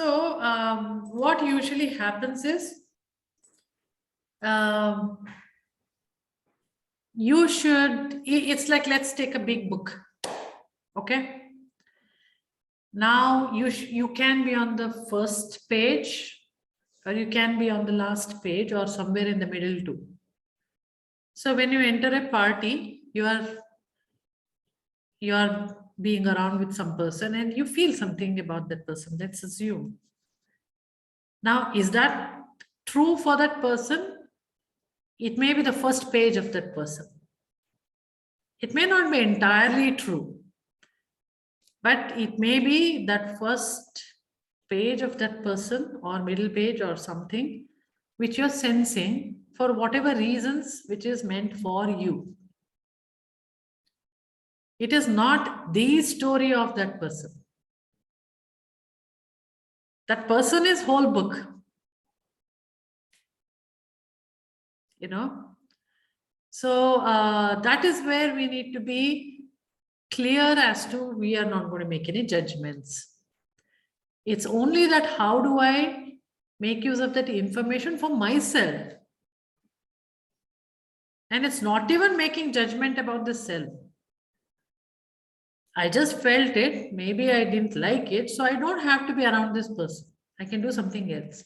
So, what usually happens is um, you should, it's like, let's take a big book. Okay. Now you can be on the first page, or you can be on the last page, or somewhere in the middle too. So when you enter a party, you are being around with some person and you feel something about that person. Let's assume. Now, is that true for that person? It may be the first page of that person. It may not be entirely true, but it may be that first page of that person or middle page or something which you're sensing for whatever reasons which is meant for you. It is not the story of that person. That person is whole book. You know? So that is where we need to be clear as to we are not going to make any judgments. It's only that how do I make use of that information for myself? And it's not even making judgment about the self. I just felt it. Maybe I didn't like it. So I don't have to be around this person. I can do something else.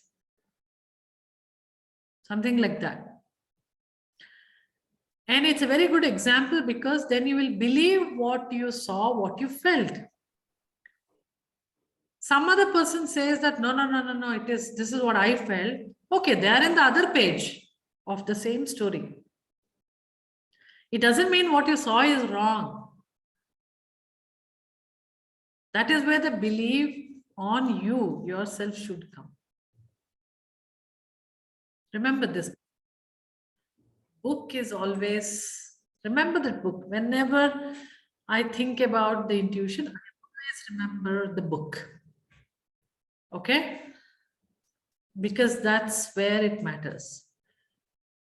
Something like that. And it's a very good example because then you will believe what you saw, what you felt. Some other person says that no, this is what I felt. Okay, they are in the other page of the same story. It doesn't mean what you saw is wrong. That is where the belief on you, yourself, should come. Remember this. Book is always, remember that book. Whenever I think about the intuition, I always remember the book. Okay? Because that's where it matters.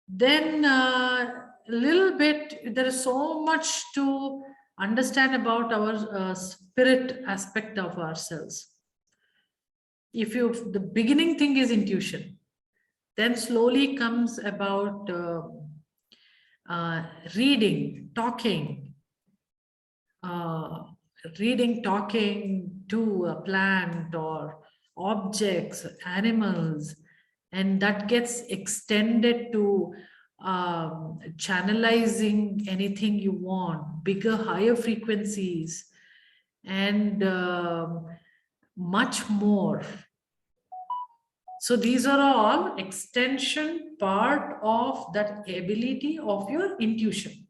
Then a little bit, there is so much to understand about our spirit aspect of ourselves. If the beginning thing is intuition, then slowly comes about reading, talking to a plant or objects, animals, and that gets extended to channelizing anything you want, bigger, higher frequencies, and much more. So these are all extension part of that ability of your intuition.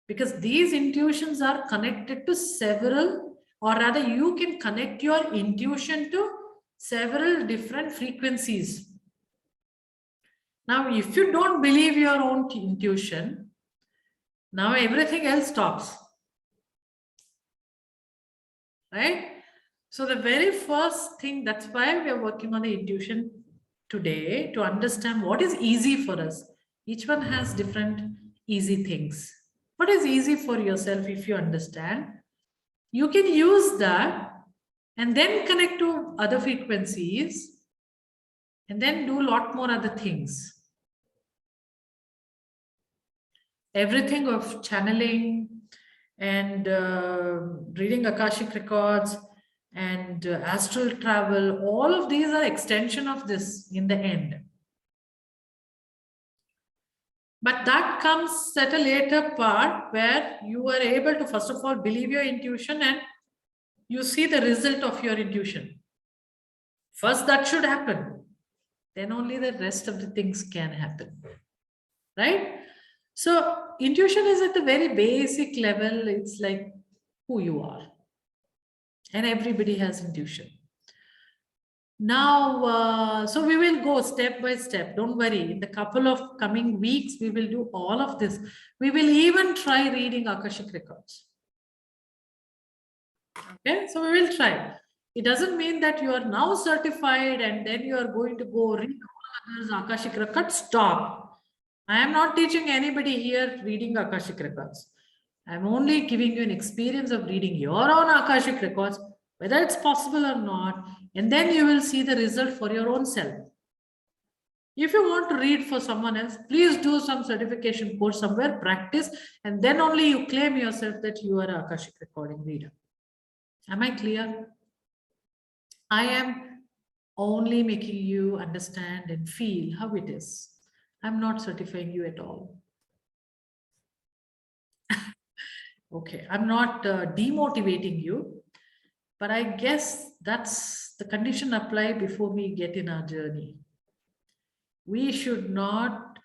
Because these intuitions are connected to several, or rather you can connect your intuition to several different frequencies. Now, if you don't believe your own intuition, now everything else stops. Right? So the very first thing, that's why we are working on the intuition today, to understand what is easy for us. Each one has different easy things. What is easy for yourself if you understand? You can use that and then connect to other frequencies and then do a lot more other things. Everything of channeling and reading Akashic records and astral travel, all of these are extension of this in the end. But that comes at a later part where you are able to, first of all, believe your intuition and you see the result of your intuition. First, that should happen. Then only the rest of the things can happen. Right? So intuition is at the very basic level. It's like who you are. And everybody has intuition. Now, so we will go step by step. Don't worry. In the couple of coming weeks, we will do all of this. We will even try reading Akashic records. Okay, so we will try. It doesn't mean that you are now certified and then you are going to go read all others Akashic records. Stop. I am not teaching anybody here reading Akashic records. I am only giving you an experience of reading your own Akashic records whether it's possible or not, and then you will see the result for your own self. If you want to read for someone else, please do some certification course somewhere, practice, and then only you claim yourself that you are an Akashic recording reader. Am I clear? I am only making you understand and feel how it is. I'm not certifying you at all. Okay, I'm not demotivating you, but I guess that's the condition apply before we get in our journey. We should not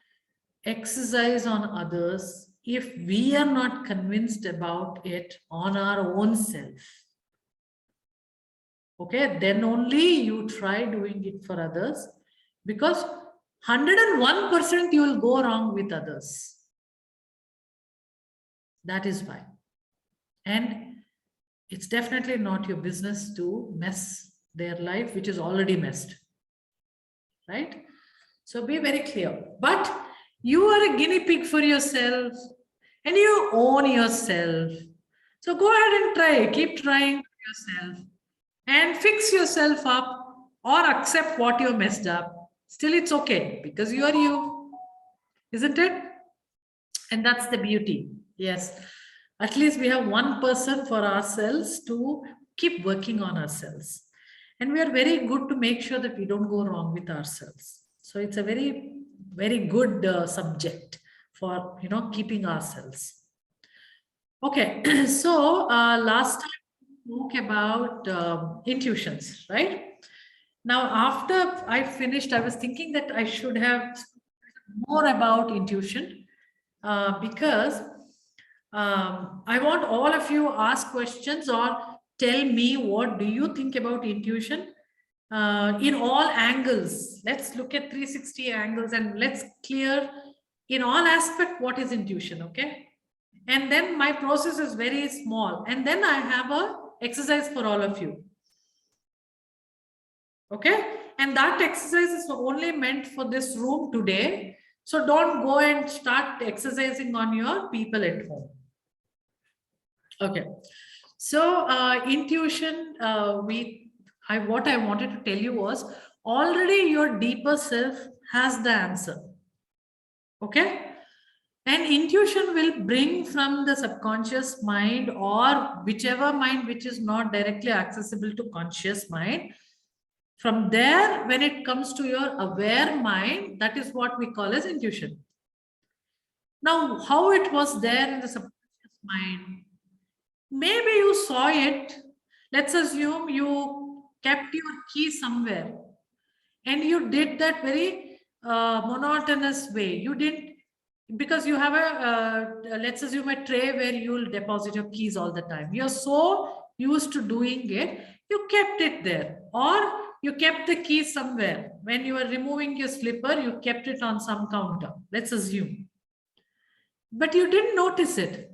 exercise on others if we are not convinced about it on our own self. Okay, then only you try doing it for others, because 101% you will go wrong with others. That is why. And it's definitely not your business to mess their life, which is already messed. Right? So be very clear. But you are a guinea pig for yourself and you own yourself. So go ahead and try. Keep trying yourself and fix yourself up or accept what you messed up. Still, it's okay because you are you. Isn't it? And that's the beauty. Yes. At least we have one person for ourselves to keep working on ourselves. And we are very good to make sure that we don't go wrong with ourselves. So it's a very, very good subject for, keeping ourselves. Okay. So last time we spoke about intuitions, right? Now, after I finished, I was thinking that I should have more about intuition because I want all of you ask questions or tell me what do you think about intuition in all angles. Let's look at 360 angles and let's clear in all aspect what is intuition, okay? And then my process is very small. And then I have a exercise for all of you. Okay? And that exercise is only meant for this room today. So don't go and start exercising on your people at home. Okay. So intuition, what I wanted to tell you was already your deeper self has the answer. Okay. And intuition will bring from the subconscious mind or whichever mind which is not directly accessible to conscious mind. From there, when it comes to your aware mind, that is what we call as intuition. Now, how it was there in the subconscious mind? Maybe you saw it. Let's assume you kept your key somewhere and you did that very monotonous way. You didn't, because you have let's assume a tray where you'll deposit your keys all the time. You're so used to doing it, you kept it there. Or you kept the key somewhere. When you were removing your slipper, you kept it on some counter. Let's assume. But you didn't notice it.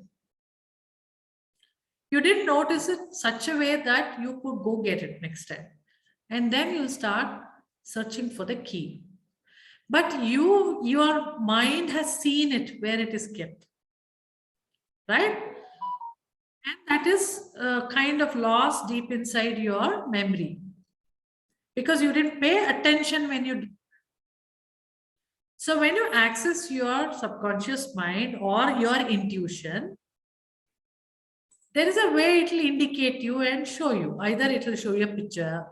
You didn't notice it such a way that you could go get it next time. And then you'll start searching for the key. But your mind has seen it where it is kept. Right? And that is kind of lost deep inside your memory. Because you didn't pay attention when you did. So when you access your subconscious mind or your intuition, there is a way it will indicate you and show you. Either it will show you a picture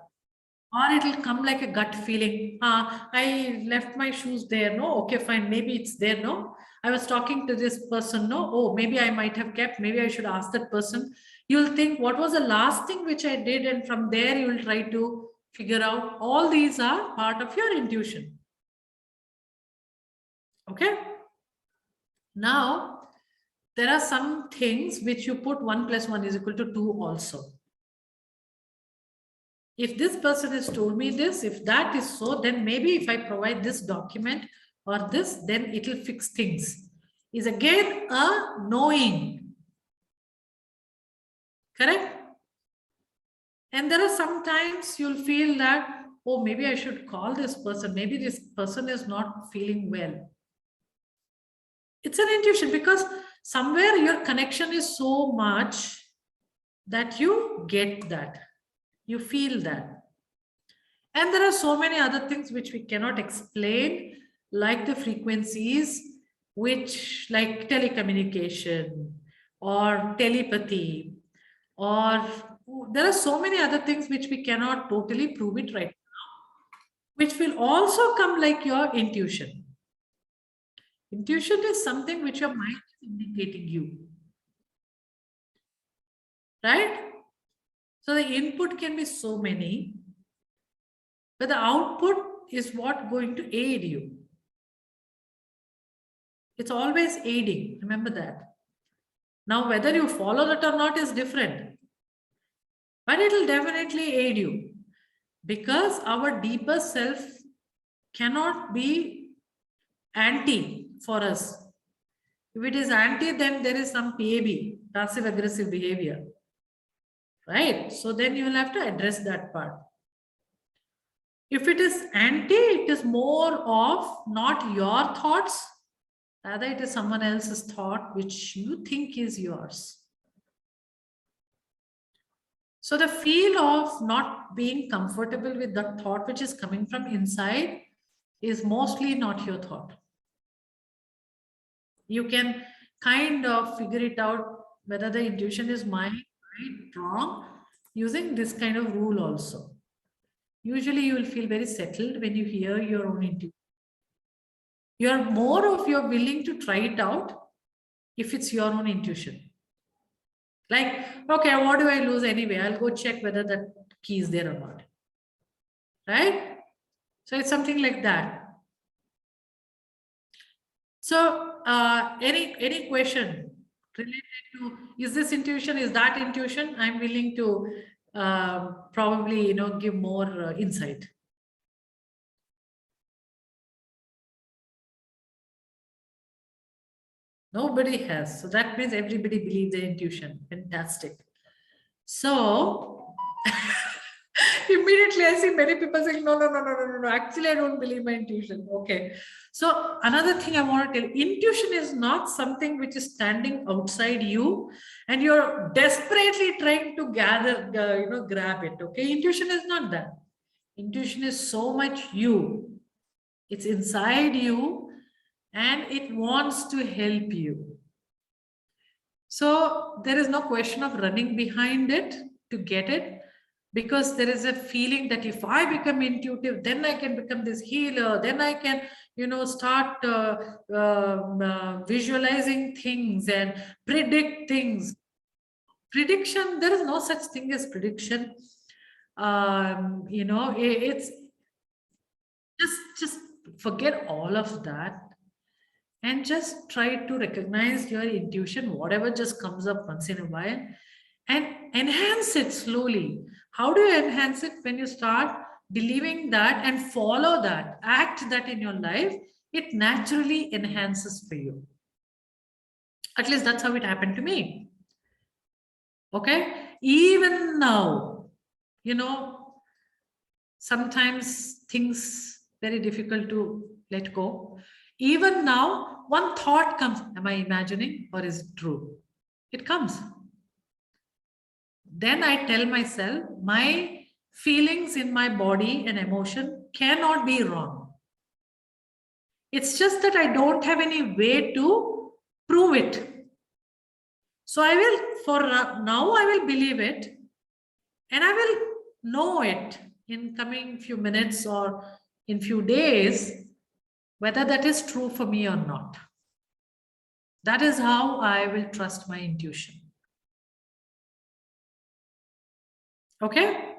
or it will come like a gut feeling. I left my shoes there. No, okay, fine. Maybe it's there. No, I was talking to this person. No, oh, maybe I might have kept. Maybe I should ask that person. You'll think, what was the last thing which I did? And from there, you will try to figure out. All these are part of your intuition. Okay. Now, there are some things which you put 1 + 1 = 2 also. If this person has told me this, if that is so, then maybe if I provide this document or this, then it will fix things. Is again a knowing. Correct? And there are sometimes you'll feel that, oh, maybe I should call this person. Maybe this person is not feeling well. It's an intuition because somewhere your connection is so much that you get that. You feel that. And there are so many other things which we cannot explain, like the frequencies, which like telecommunication or telepathy, or there are so many other things which we cannot totally prove it right now, which will also come like your intuition. Intuition is something which your mind is indicating you, right? So the input can be so many, but the output is what going to aid you. It's always aiding. Remember that. Now, whether you follow that or not is different, but it will definitely aid you, because our deeper self cannot be anti for us. If it is anti, then there is some PAB, passive aggressive behavior, right? So then you will have to address that part. If it is anti, it is more of not your thoughts, rather it is someone else's thought which you think is yours. So the feel of not being comfortable with the thought which is coming from inside is mostly not your thought. You can kind of figure it out whether the intuition is mine, right, wrong, using this kind of rule also. Usually you will feel very settled when you hear your own intuition. You're willing to try it out if it's your own intuition. Like, okay, what do I lose anyway? I'll go check whether that key is there or not. Right? So it's something like that. So any question related to, is this intuition, is that intuition? I'm willing to probably give more insight. Nobody has. So that means everybody believes their intuition. Fantastic. So immediately I see many people saying, no. Actually, I don't believe my intuition. Okay. So another thing I want to tell, intuition is not something which is standing outside you and you're desperately trying to grab it. Okay. Intuition is not that. Intuition is so much you. It's inside you and it wants to help you. So there is no question of running behind it to get it, because there is a feeling that if I become intuitive, then I can become this healer, then I can, start visualizing things and predict things. Prediction, there is no such thing as prediction. It's just forget all of that and just try to recognize your intuition, whatever just comes up once in a while, and enhance it slowly. How do you enhance it? When you start believing that and follow that, act that in your life, it naturally enhances for you. At least that's how it happened to me. Okay. Even now, sometimes things very difficult to let go. Even now, one thought comes, am I imagining or is it true? It comes. Then I tell myself, my feelings in my body and emotion cannot be wrong. It's just that I don't have any way to prove it. So I will, for now, I will believe it and I will know it in coming few minutes or in few days, whether that is true for me or not. That is how I will trust my intuition. Okay?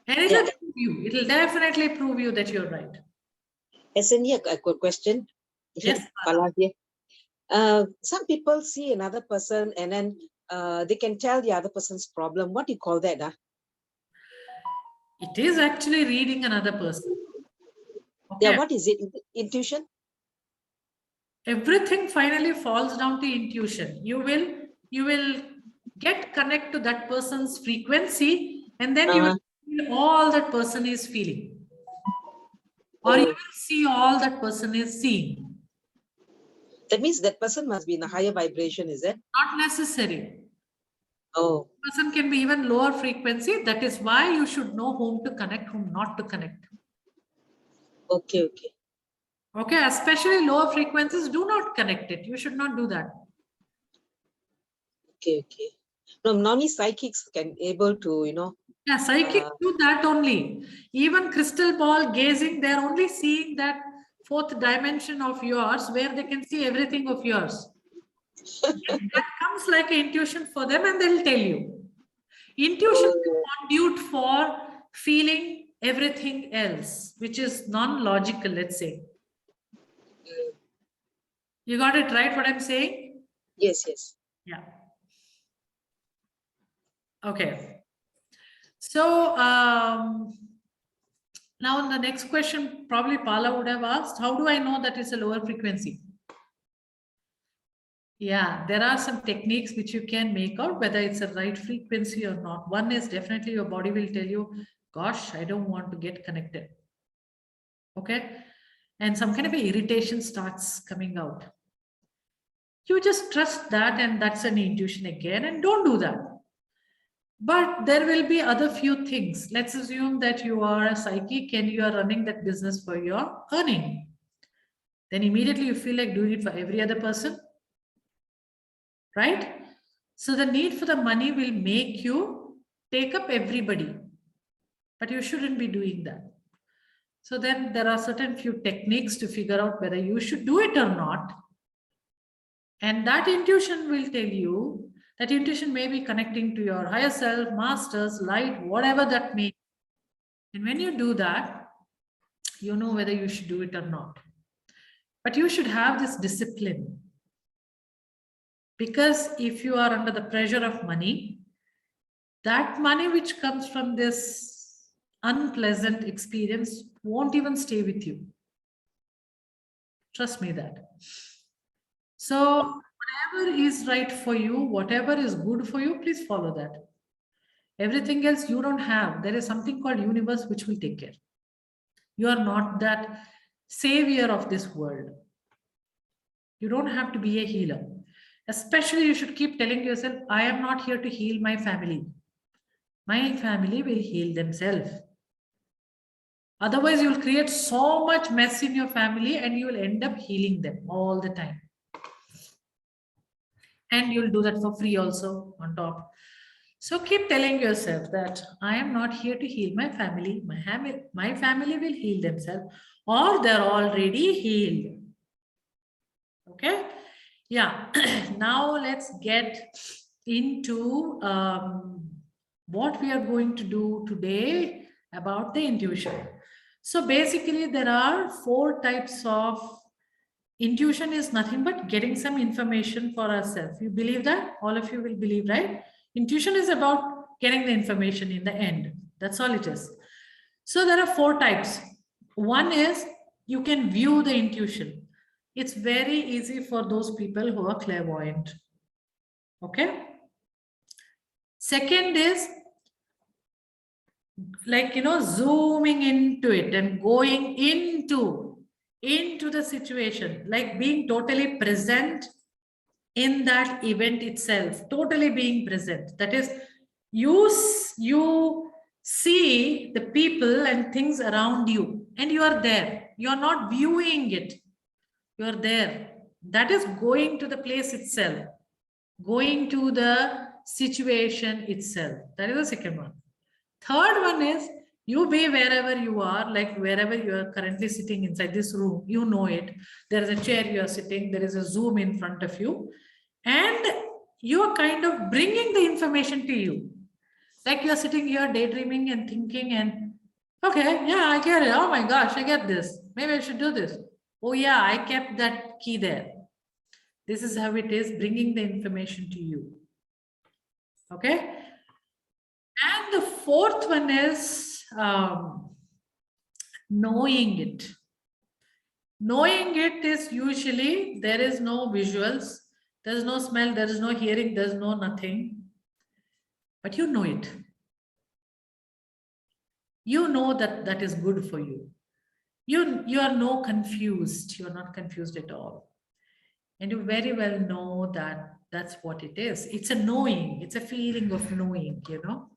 And it will prove you. It will definitely prove you that you're right. Yesenia, a good question. Yes. Some people see another person and then they can tell the other person's problem. What do you call that? It is actually reading another person. Okay. Yeah, what is it? Intuition? Everything finally falls down to intuition. You will get connect to that person's frequency, and then you will feel all that person is feeling. Or you will see all that person is seeing. That means that person must be in a higher vibration, is it? Not necessary. Oh, Person can be even lower frequency. That is why you should know whom to connect, whom not to connect. okay, okay. Okay, especially lower frequencies, do not connect it. You should not do that. Okay, okay. No, normally psychics can able to, Yeah, psychic uh, do that only. Even crystal ball gazing, they're only seeing that fourth dimension of yours where they can see everything of yours. That comes like an intuition for them and they'll tell you. Intuition is oh, conduit for feeling everything else, which is non-logical, let's say. mm, You got it right, what I'm saying? yes, yes. Yeah. Okay. So now the next question, probably Pala would have asked, how do I know that it's a lower frequency? Yeah, there are some techniques which you can make out whether it's a right frequency or not. One is definitely your body will tell you, gosh, I don't want to get connected. Okay. And some kind of irritation starts coming out. You just trust that, and that's an intuition again, and don't do that. But there will be other few things. Let's assume that you are a psychic and you are running that business for your earning. Then immediately you feel like doing it for every other person, right? So the need for the money will make you take up everybody, but you shouldn't be doing that. So then there are certain few techniques to figure out whether you should do it or not. And that intuition will tell you, that intuition may be connecting to your higher self, masters, light, whatever that may be. And when you do that, you know whether you should do it or not. But you should have this discipline. Because if you are under the pressure of money, that money which comes from this unpleasant experience won't even stay with you. Trust me that. So whatever is right for you, whatever is good for you, please follow that. Everything else you don't have. There is something called universe which will take care. You are not that savior of this world. You don't have to be a healer. Especially you should keep telling yourself, I am not here to heal my family. My family will heal themselves. Otherwise, you will create so much mess in your family and you will end up healing them all the time. And you'll do that for free also on top. So keep telling yourself that I am not here to heal my family. My family will heal themselves, or they're already healed. Okay. Yeah. Now let's get into what we are going to do today about the intuition. So basically, there are 4 types of intuition. Is nothing but getting some information for ourselves. You believe that? All of you will believe, right? Intuition is about getting the information in the end. That's all it is. So there are 4 types. One is you can view the intuition. It's very easy for those people who are clairvoyant. Okay. Second is like, zooming into it and going into the situation, like being totally present in that event itself, totally being present. That is, you see the people and things around you and you are there. You are not viewing it. You are there. That is going to the place itself, going to the situation itself. That is the second one. Third one is you be wherever you are, like wherever you are currently sitting inside this room, you know it. There is a chair you are sitting, there is a Zoom in front of you, and you are kind of bringing the information to you. Like you are sitting here daydreaming and thinking, and okay, yeah, I get it. Oh my gosh, I get this. Maybe I should do this. Oh yeah, I kept that key there. This is how it is, bringing the information to you. Okay. And the fourth one is knowing it. Knowing it is usually there is no visuals, there is no smell, there is no hearing, there is no nothing. But you know it. You know that that is good for you. You are no confused. You are not confused at all. And you very well know that That's what it is. It's a knowing. It's a feeling of knowing, you know.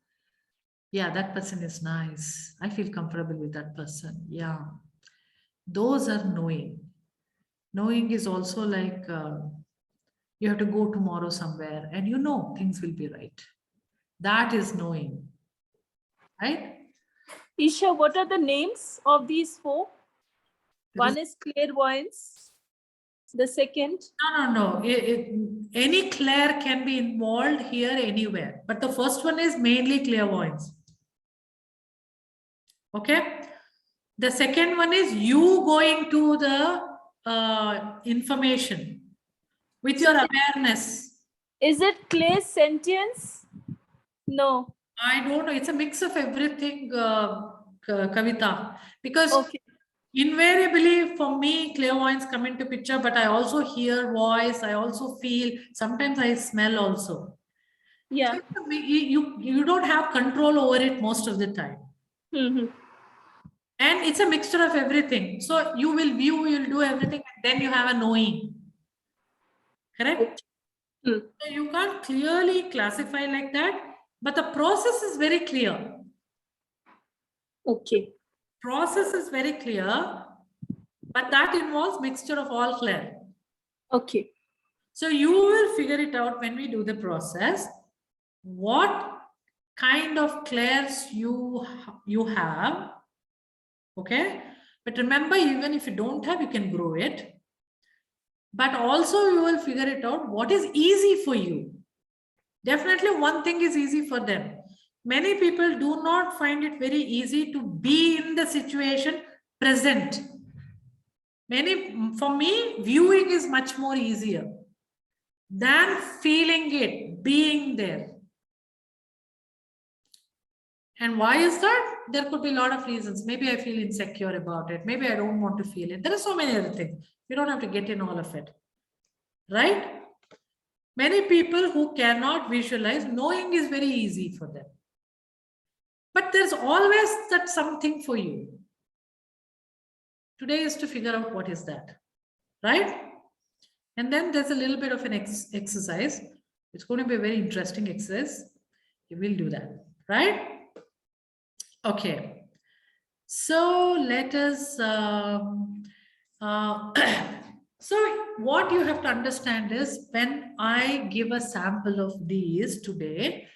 Yeah, that person is nice. I feel comfortable with that person. Yeah. Those are knowing. Knowing is also like you have to go tomorrow somewhere and you know things will be right. That is knowing, right? Isha, what are the names of these four? One is clairvoyance. The second? No. Any clair can be involved here anywhere. But the first one is mainly clairvoyance. Okay. The second one is you going to the information with your awareness. Is it clairsentience? No. I don't know. It's a mix of everything, Kavita. Because Okay. invariably for me, clairvoyance come into picture, but I also hear voice. I also feel. Sometimes I smell also. Yeah. So you don't have control over it most of the time. Mhm. And it's a mixture of everything. So you will view, you'll do everything, and then you have a knowing. Correct? Hmm. So you can't clearly classify like that, but the process is very clear. Okay. Process is very clear, but that involves mixture of all clair. Okay. So you will figure it out when we do the process, what kind of clairs you have. Okay. But remember, even if you don't have, you can grow it. But also you will figure it out what is easy for you. Definitely one thing is easy for them. Many people do not find it very easy to be in the situation present. For me, viewing is much more easier than feeling it, being there. And why is that? There could be a lot of reasons. Maybe I feel insecure about it. Maybe I don't want to feel it. There are so many other things. You don't have to get in all of it. Right? Many people who cannot visualize, knowing is very easy for them. But there's always that something for you. Today is to figure out what is that. Right? And then there's a little bit of an exercise. It's going to be a very interesting exercise. You will do that. Right? Okay. So let us, so what you have to understand is when I give a sample of these today,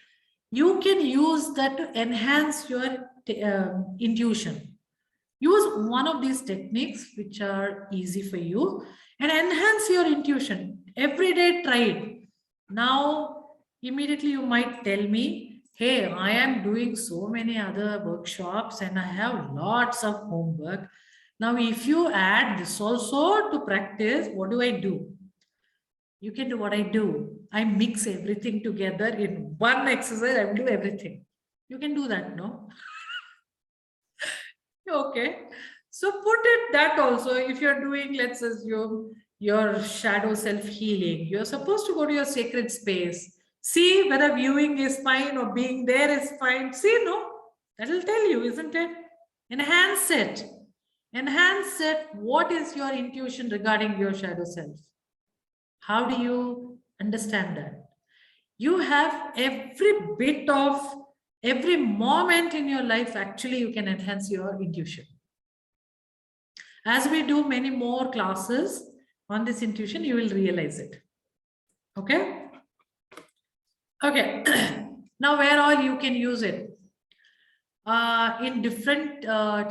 you can use that to enhance your intuition. Use one of these techniques which are easy for you and enhance your intuition. Every day try it. Now, immediately you might tell me, hey, I am doing so many other workshops and I have lots of homework. Now, if you add this also to practice, what do I do? You can do what I do. I mix everything together in one exercise. I will do everything. You can do that, no? Okay. So put it that also, if you're doing, let's assume, your shadow self-healing, you're supposed to go to your sacred space. See whether viewing is fine or being there is fine. See, no? That'll tell you, isn't it? Enhance it. Enhance it. What is your intuition regarding your shadow self? How do you understand that? You have every moment in your life, actually, you can enhance your intuition. As we do many more classes on this intuition, you will realize it. Okay? Okay. Now, where all you can use it? In different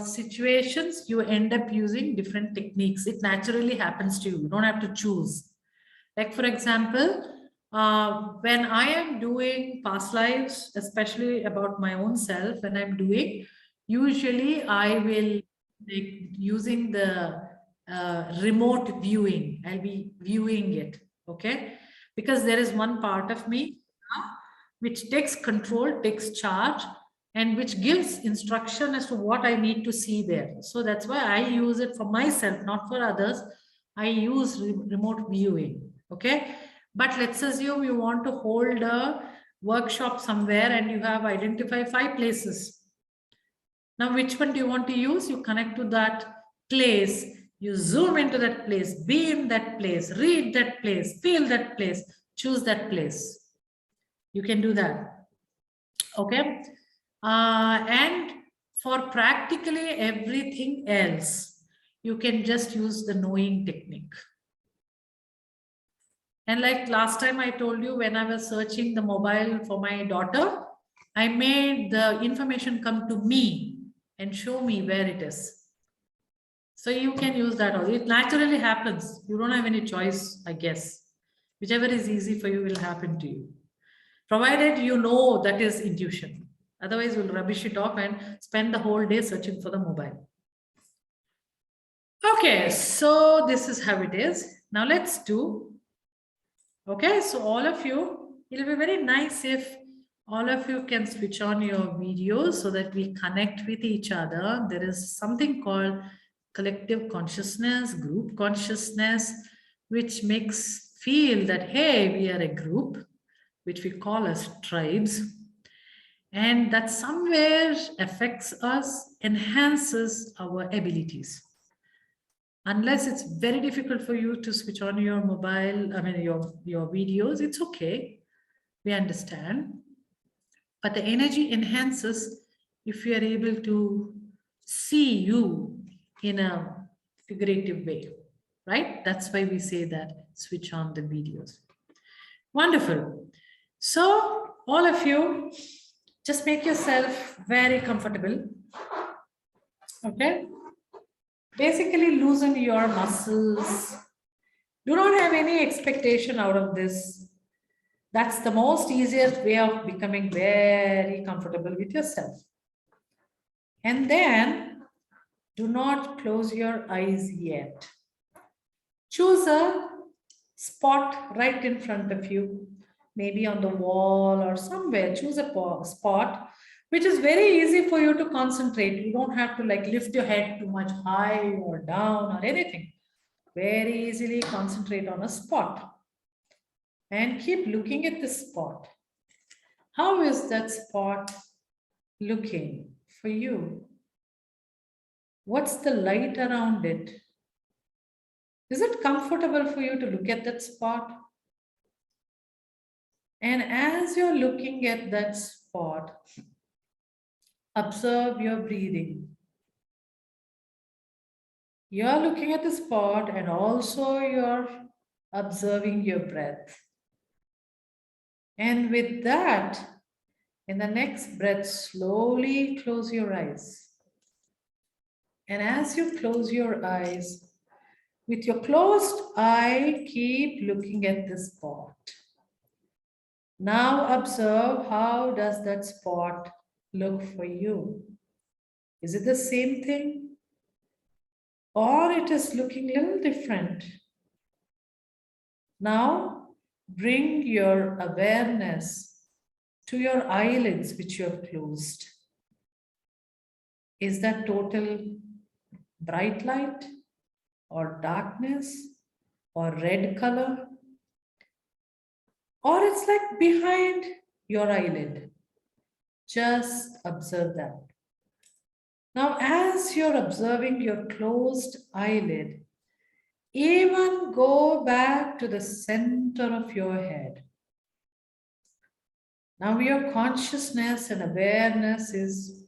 situations, you end up using different techniques. It naturally happens to you. You don't have to choose. Like, for example, when I am doing past lives, especially about my own self, when I'm doing, usually I will using the remote viewing. I'll be viewing it, okay? Because there is one part of me which takes control, takes charge, and which gives instruction as to what I need to see there. So that's why I use it for myself, not for others. I use remote viewing, okay? But let's assume you want to hold a workshop somewhere and you have identified 5 places. Now, which one do you want to use? You connect to that place. You zoom into that place, be in that place, read that place, feel that place, choose that place. You can do that. Okay. And for practically everything else, you can just use the knowing technique. And like last time I told you, when I was searching the mobile for my daughter, I made the information come to me and show me where it is. So you can use that also. It naturally happens. You don't have any choice, I guess. Whichever is easy for you will happen to you. Provided you know that is intuition. Otherwise, you'll rubbish it off and spend the whole day searching for the mobile. Okay, so this is how it is. Now let's do. Okay, so all of you, it'll be very nice if all of you can switch on your videos so that we connect with each other. There is something called collective consciousness, group consciousness, which makes feel that, hey, we are a group, which we call as tribes. And that somewhere affects us, enhances our abilities. Unless it's very difficult for you to switch on your mobile, I mean, your videos, it's okay. We understand. But the energy enhances if you are able to see you in a figurative way, right? That's why we say that switch on the videos. Wonderful. So all of you, just make yourself very comfortable. Okay. Basically loosen your muscles. Do not have any expectation out of this. That's the most easiest way of becoming very comfortable with yourself. And then do not close your eyes yet. Choose a spot right in front of you, maybe on the wall or somewhere. Choose a spot which is very easy for you to concentrate. You don't have to like lift your head too much high or down or anything. Very easily concentrate on a spot and keep looking at the spot. How is that spot looking for you? What's the light around it? Is it comfortable for you to look at that spot? And as you're looking at that spot, observe your breathing. You're looking at the spot and also you're observing your breath. And with that, in the next breath, slowly close your eyes. And as you close your eyes, with your closed eye, keep looking at the spot. Now observe, how does that spot look for you? Is it the same thing? Or it is looking a little different? Now bring your awareness to your eyelids which you have closed. Is that total bright light or darkness or red color? Or it's like behind your eyelid. Just observe that. Now, as you're observing your closed eyelid, even go back to the center of your head. Now, your consciousness and awareness is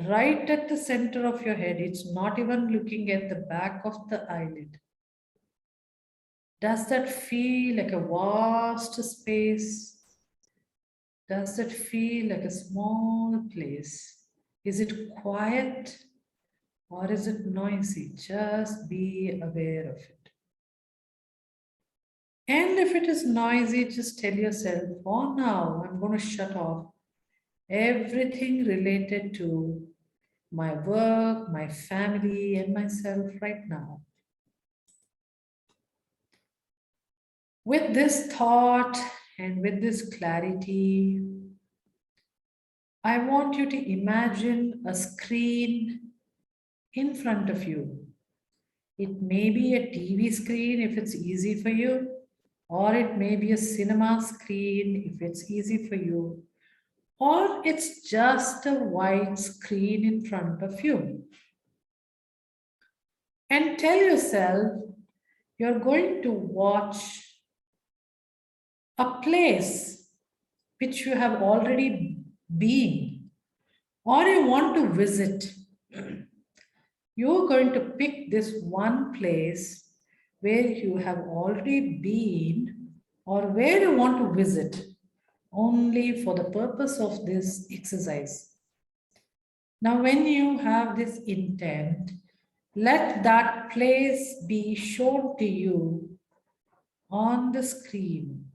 right at the center of your head. It's not even looking at the back of the eyelid. Does that feel like a vast space? Does it feel like a small place? Is it quiet or is it noisy? Just be aware of it. And if it is noisy, just tell yourself, for now, I'm going to shut off everything related to my work, my family, and myself right now. With this thought and with this clarity, I want you to imagine a screen in front of you. It may be a TV screen if it's easy for you, or it may be a cinema screen if it's easy for you, or it's just a white screen in front of you. And tell yourself you're going to watch a place which you have already been or you want to visit, you're going to pick this one place where you have already been or where you want to visit only for the purpose of this exercise. Now, when you have this intent, let that place be shown to you on the screen.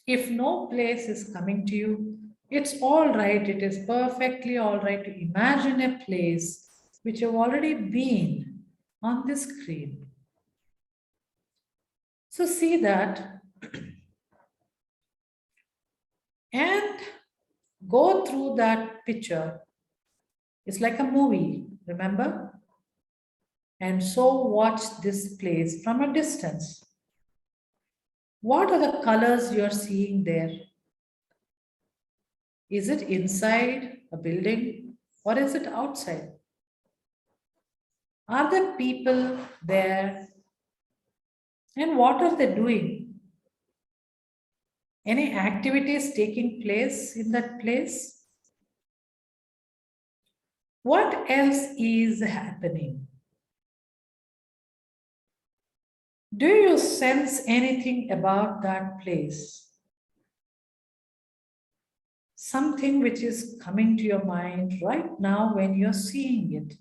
If no place is coming to you, it's all right. It is perfectly all right to imagine a place which you've already been on the screen. So see that and go through that picture. It's like a movie, remember? And so watch this place from a distance. What are the colors you're seeing there? Is it inside a building or is it outside? Are there people there? And what are they doing? Any activities taking place in that place? What else is happening? Do you sense anything about that place? Something which is coming to your mind right now when you're seeing it,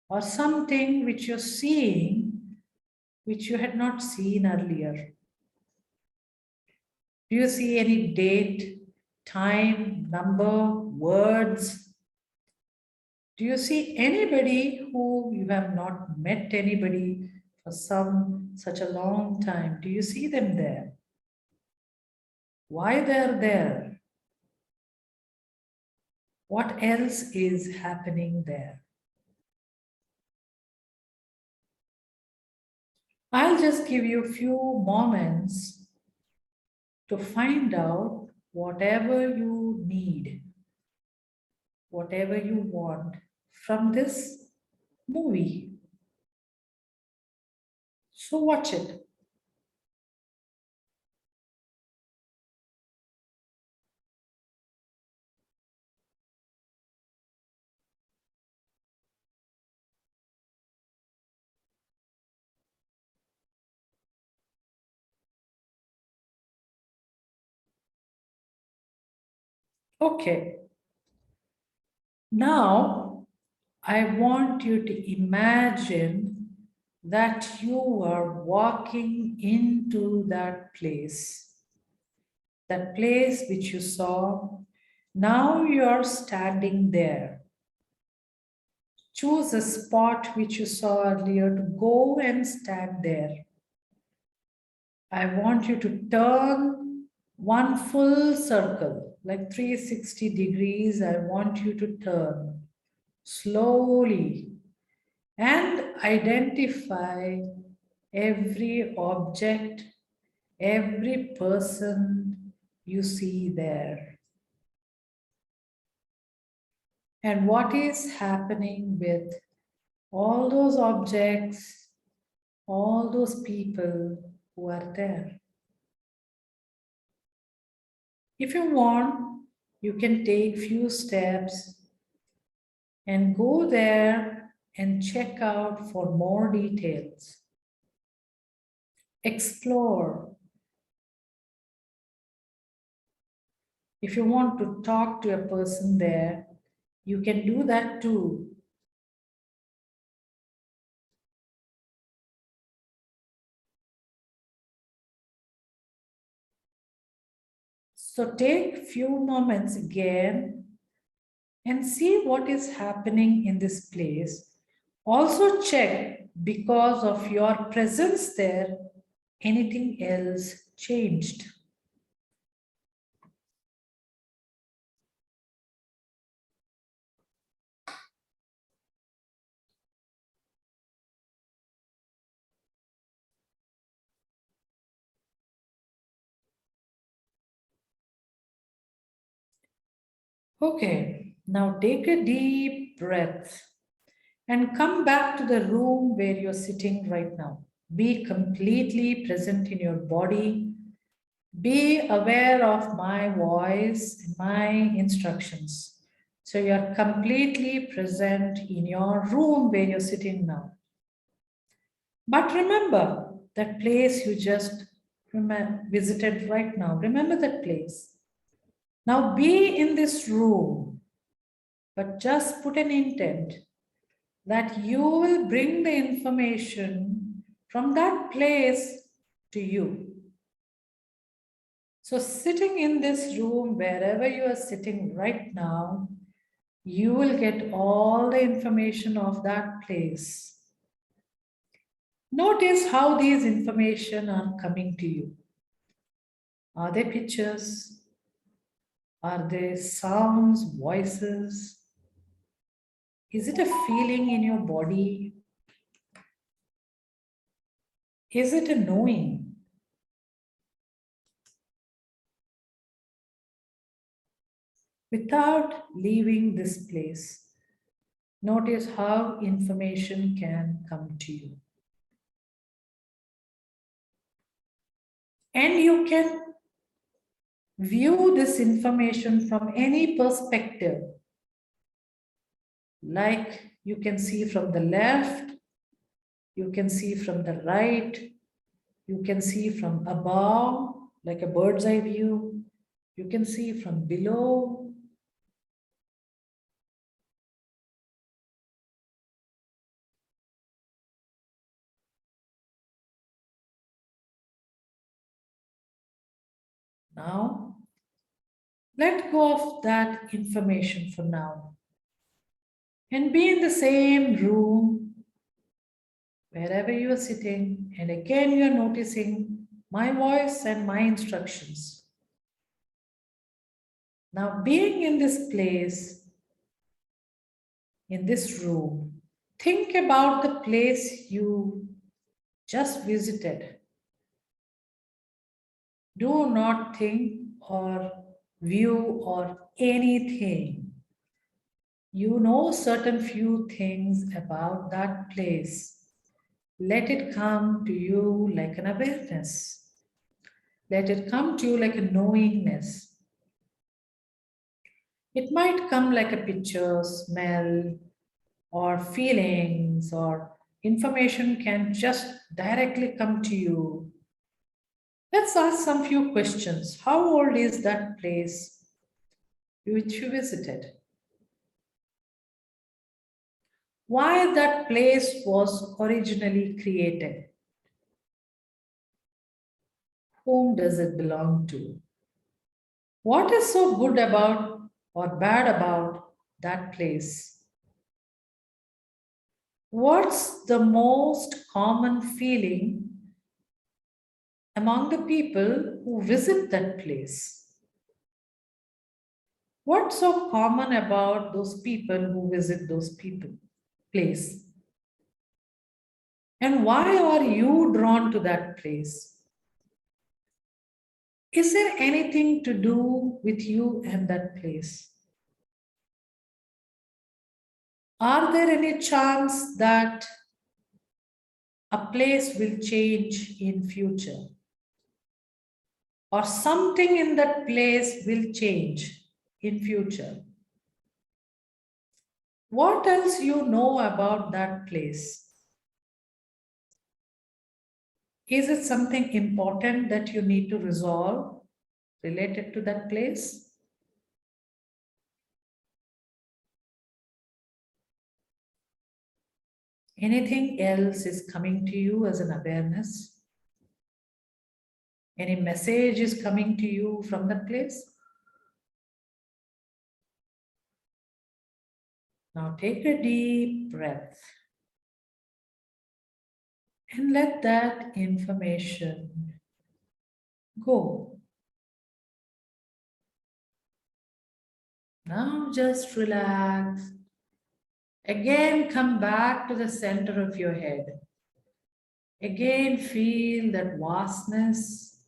or something which you're seeing which you had not seen earlier. Do you see any date, time, number, words? Do you see anybody who you have not met anybody for such a long time? Do you see them there? Why they're there? What else is happening there? I'll just give you a few moments to find out whatever you need, whatever you want from this movie. So watch it. Okay. Now, I want you to imagine that you are walking into that place which you saw. Now you are standing there. Choose a spot which you saw earlier to go and stand there. I want you to turn one full circle, like 360 degrees. I want you to turn slowly and identify every object, every person you see there. And what is happening with all those objects, all those people who are there. If you want, you can take few steps and go there and check out for more details. Explore. If you want to talk to a person there, you can do that too. So take few moments again and see what is happening in this place. Also check, because of your presence there, anything else changed. Okay, now take a deep breath and come back to the room where you're sitting right now. Be completely present in your body. Be aware of my voice and my instructions. So you're completely present in your room where you're sitting now. But remember that place you just visited right now. Remember that place. Now be in this room, but just put an intent that you will bring the information from that place to you. So, sitting in this room, wherever you are sitting right now, you will get all the information of that place. Notice how these information are coming to you. Are they pictures? Are they sounds, voices? Is it a feeling in your body? Is it a knowing? Without leaving this place, notice how information can come to you. And you can view this information from any perspective. Like you can see from the left, you can see from the right, you can see from above, like a bird's eye view, you can see from below. Now, let go of that information for now and be in the same room wherever you are sitting. And again, you are noticing my voice and my instructions. Now, being in this place, in this room, think about the place you just visited. Do not think or view or anything. You know certain few things about that place. Let it come to you like an awareness. Let it come to you like a knowingness. It might come like a picture, smell, or feelings, or information can just directly come to you. Let's ask some few questions. How old is that place which you visited? Why that place was originally created? Whom does it belong to? What is so good about or bad about that place? What's the most common feeling among the people who visit that place? What's so common about those people who visit those place? And why are you drawn to that place? Is there anything to do with you and that place? Are there any chance that a place will change in future? Or something in that place will change in future? What else you know about that place? Is it something important that you need to resolve related to that place? Anything else is coming to you as an awareness? Any message is coming to you from that place? Now take a deep breath and let that information go. Now just relax. Again, come back to the center of your head. Again, feel that vastness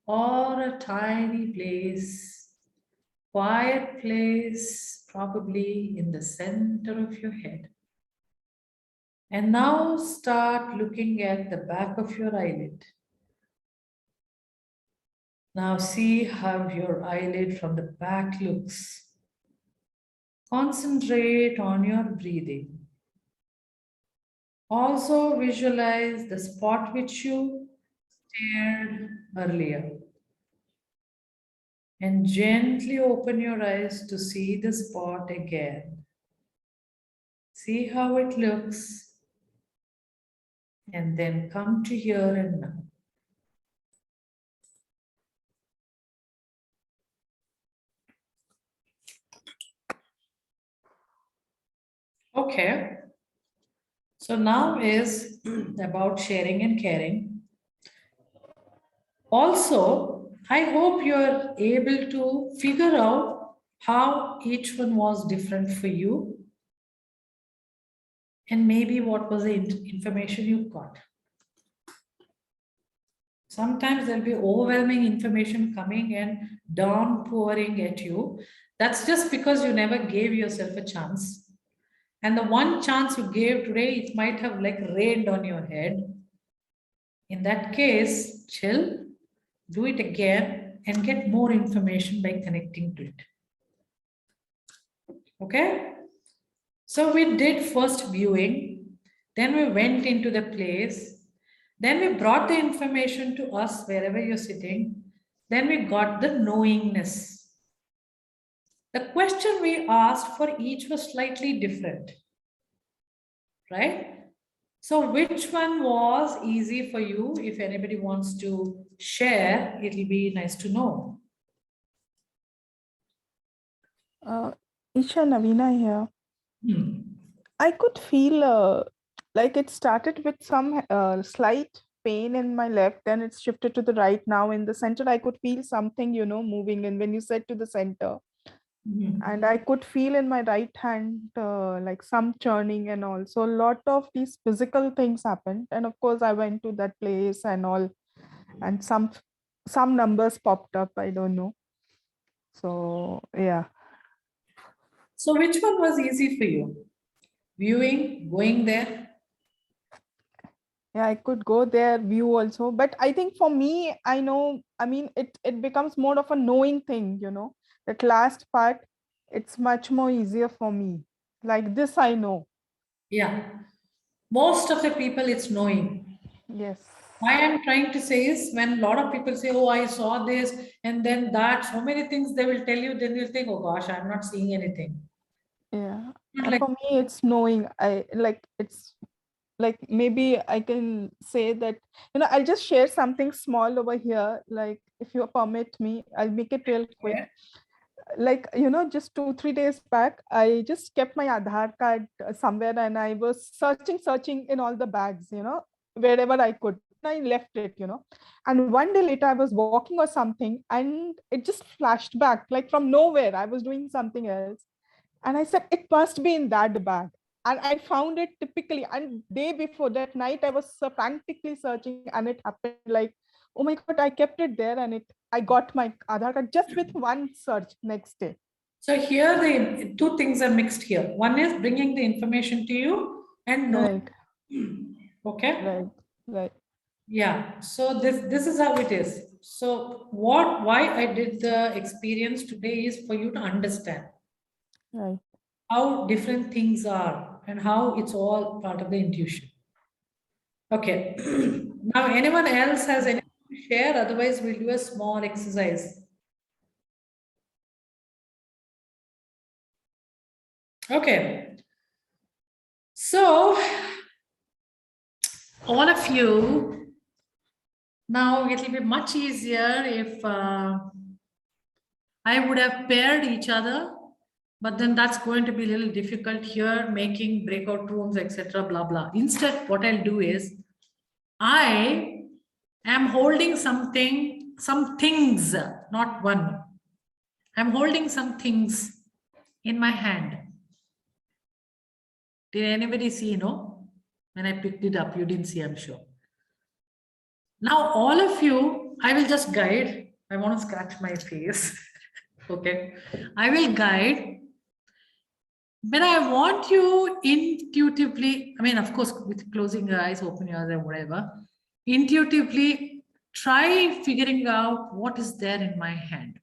or a tiny place, quiet place, probably in the center of your head. And now start looking at the back of your eyelid. Now see how your eyelid from the back looks. Concentrate on your breathing. Also visualize the spot which you stared earlier. And gently open your eyes to see the spot again. See how it looks. And then come to here and now. Okay. So now is about sharing and caring. Also, I hope you're able to figure out how each one was different for you and maybe what was the information you got. Sometimes there'll be overwhelming information coming and downpouring at you. That's just because you never gave yourself a chance. And the one chance you gave today, it might have like rained on your head. In that case, chill, do it again and get more information by connecting to it. Okay? So we did first viewing, then we went into the place, then we brought the information to us wherever you're sitting, then we got the knowingness. The question we asked for each was slightly different, right? So which one was easy for you? If anybody wants to share, it'll be nice to know. Isha, Navina here. I could feel like it started with some slight pain in my left, then it shifted to the right. Now in the center, I could feel something, moving. And when you said to the center, and I could feel in my right hand like some churning and all. So a lot of these physical things happened. And of course, I went to that place and all, and some numbers popped up. I don't know. So yeah. So which one was easy for you? Viewing, going there? Yeah, I could go there, view also. But I think for me, I know, I mean, it becomes more of a knowing thing, that last part, it's much more easier for me. Like this, I know. Yeah. Most of the people, it's knowing. Yes. Why I'm trying to say is when a lot of people say, oh, I saw this and then that, so many things they will tell you, then you'll think, oh gosh, I'm not seeing anything. Yeah. Not like, For me, it's knowing. It's like maybe I can say that, I'll just share something small over here. Like if you permit me, I'll make it real quick. yeah. Like, just 2-3 days back, I just kept my Aadhaar card somewhere and I was searching in all the bags, wherever I could. I left it, and one day later I was walking or something and it just flashed back, like from nowhere. I was doing something else and I said, it must be in that bag. And I found it typically, and day before that night, I was frantically searching and it happened like, oh my God, I kept it there and I got my Aadhaar card just with one search next day. So here the two things are mixed here. One is bringing the information to you and knowing. Right. Okay. Right. Yeah. So this is how it is. So why I did the experience today is for you to understand Right. how different things are and how it's all part of the intuition. Okay. Now, anyone else has anything to share? Otherwise, we'll do a small exercise. Okay. So, all of you, now it will be much easier if I would have paired each other, but then that's going to be a little difficult here, making breakout rooms, etc. blah, blah. Instead, what I'll do is I am holding something, some things, not one. I'm holding some things in my hand. Did anybody see, no? When I picked it up, you didn't see, I'm sure. Now, all of you, I will just guide. I want to scratch my face. Okay. I will guide. But I want you intuitively, I mean, of course, with closing your eyes, open your eyes, and whatever, intuitively try figuring out what is there in my hand.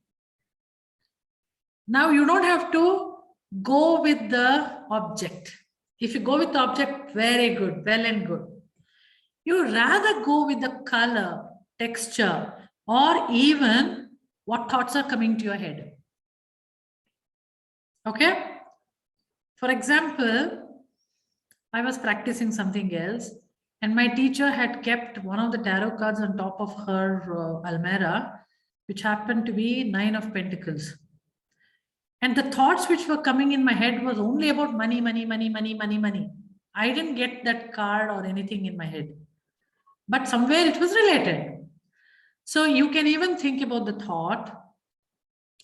Now you don't have to go with the object. If you go with the object, very good, well and good. You rather go with the color, texture, or even what thoughts are coming to your head. Okay? For example, I was practicing something else, and my teacher had kept one of the tarot cards on top of her almirah, which happened to be 9 of Pentacles. And the thoughts which were coming in my head was only about money, money, money, money, money, money. I didn't get that card or anything in my head, but somewhere it was related. So you can even think about the thought,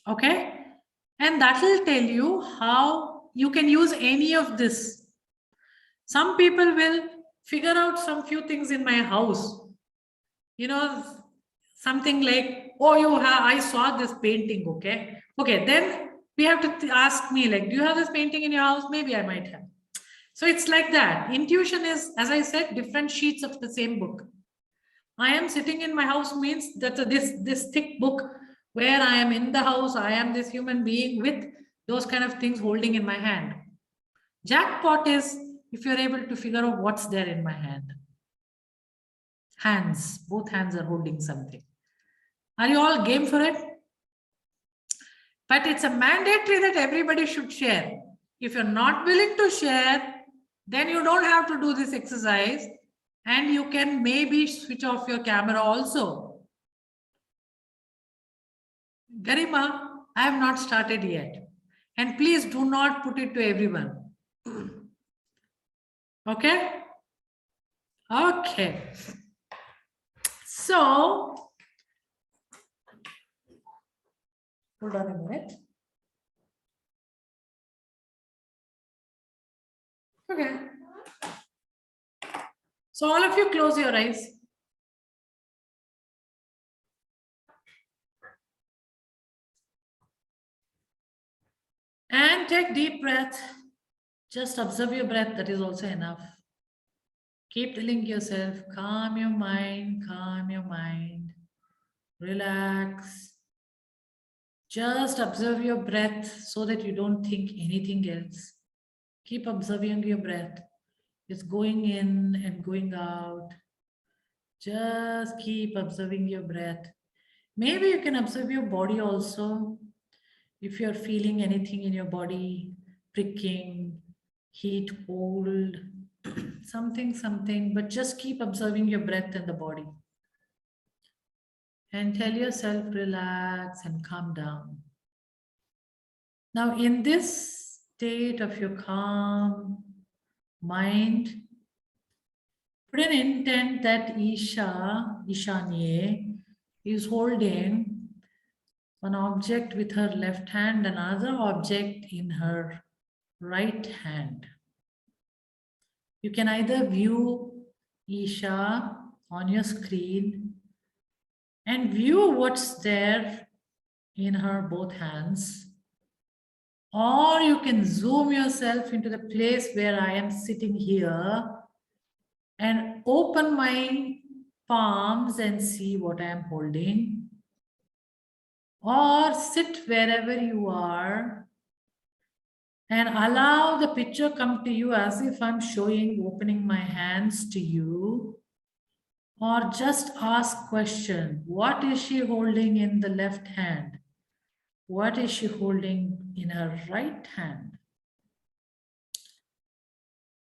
okay? And that will tell you how you can use any of this. Some people will figure out some few things in my house. You know, something like, oh, I saw this painting, okay? Okay, then we have to ask me like, do you have this painting in your house? Maybe I might have. So it's like that. Intuition is, as I said, different sheets of the same book. I am sitting in my house means that this thick book where I am in the house, I am this human being with those kind of things holding in my hand. Jackpot is if you're able to figure out what's there in my hand. Hands, both hands are holding something. Are you all game for it? But it's a mandatory that everybody should share. If you're not willing to share, then you don't have to do this exercise, and you can maybe switch off your camera also. Garima, I have not started yet. And please do not put it to everyone. Okay? Okay. So, hold on a minute. Okay. So all of you close your eyes. And take deep breath. Just observe your breath. That is also enough. Keep telling yourself, calm your mind, relax. Just observe your breath so that you don't think anything else. Keep observing your breath. It's going in and going out. Just keep observing your breath. Maybe you can observe your body also. If you're feeling anything in your body, pricking, heat, cold, something, but just keep observing your breath and the body. And tell yourself, relax and calm down. Now, in this state of your calm mind, put an intent that Ishanye, is holding one object with her left hand, another object in her right hand. You can either view Isha on your screen and view what's there in her both hands, or you can zoom yourself into the place where I am sitting here and open my palms and see what I am holding, or sit wherever you are and allow the picture come to you as if I'm opening my hands to you, or just ask question, what is she holding in the left hand? What is she holding in her right hand?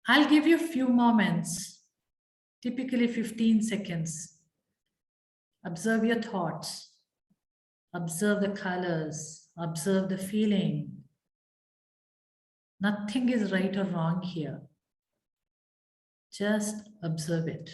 I'll give you a few moments, typically 15 seconds. Observe your thoughts, observe the colors, observe the feeling. Nothing is right or wrong here. Just observe it.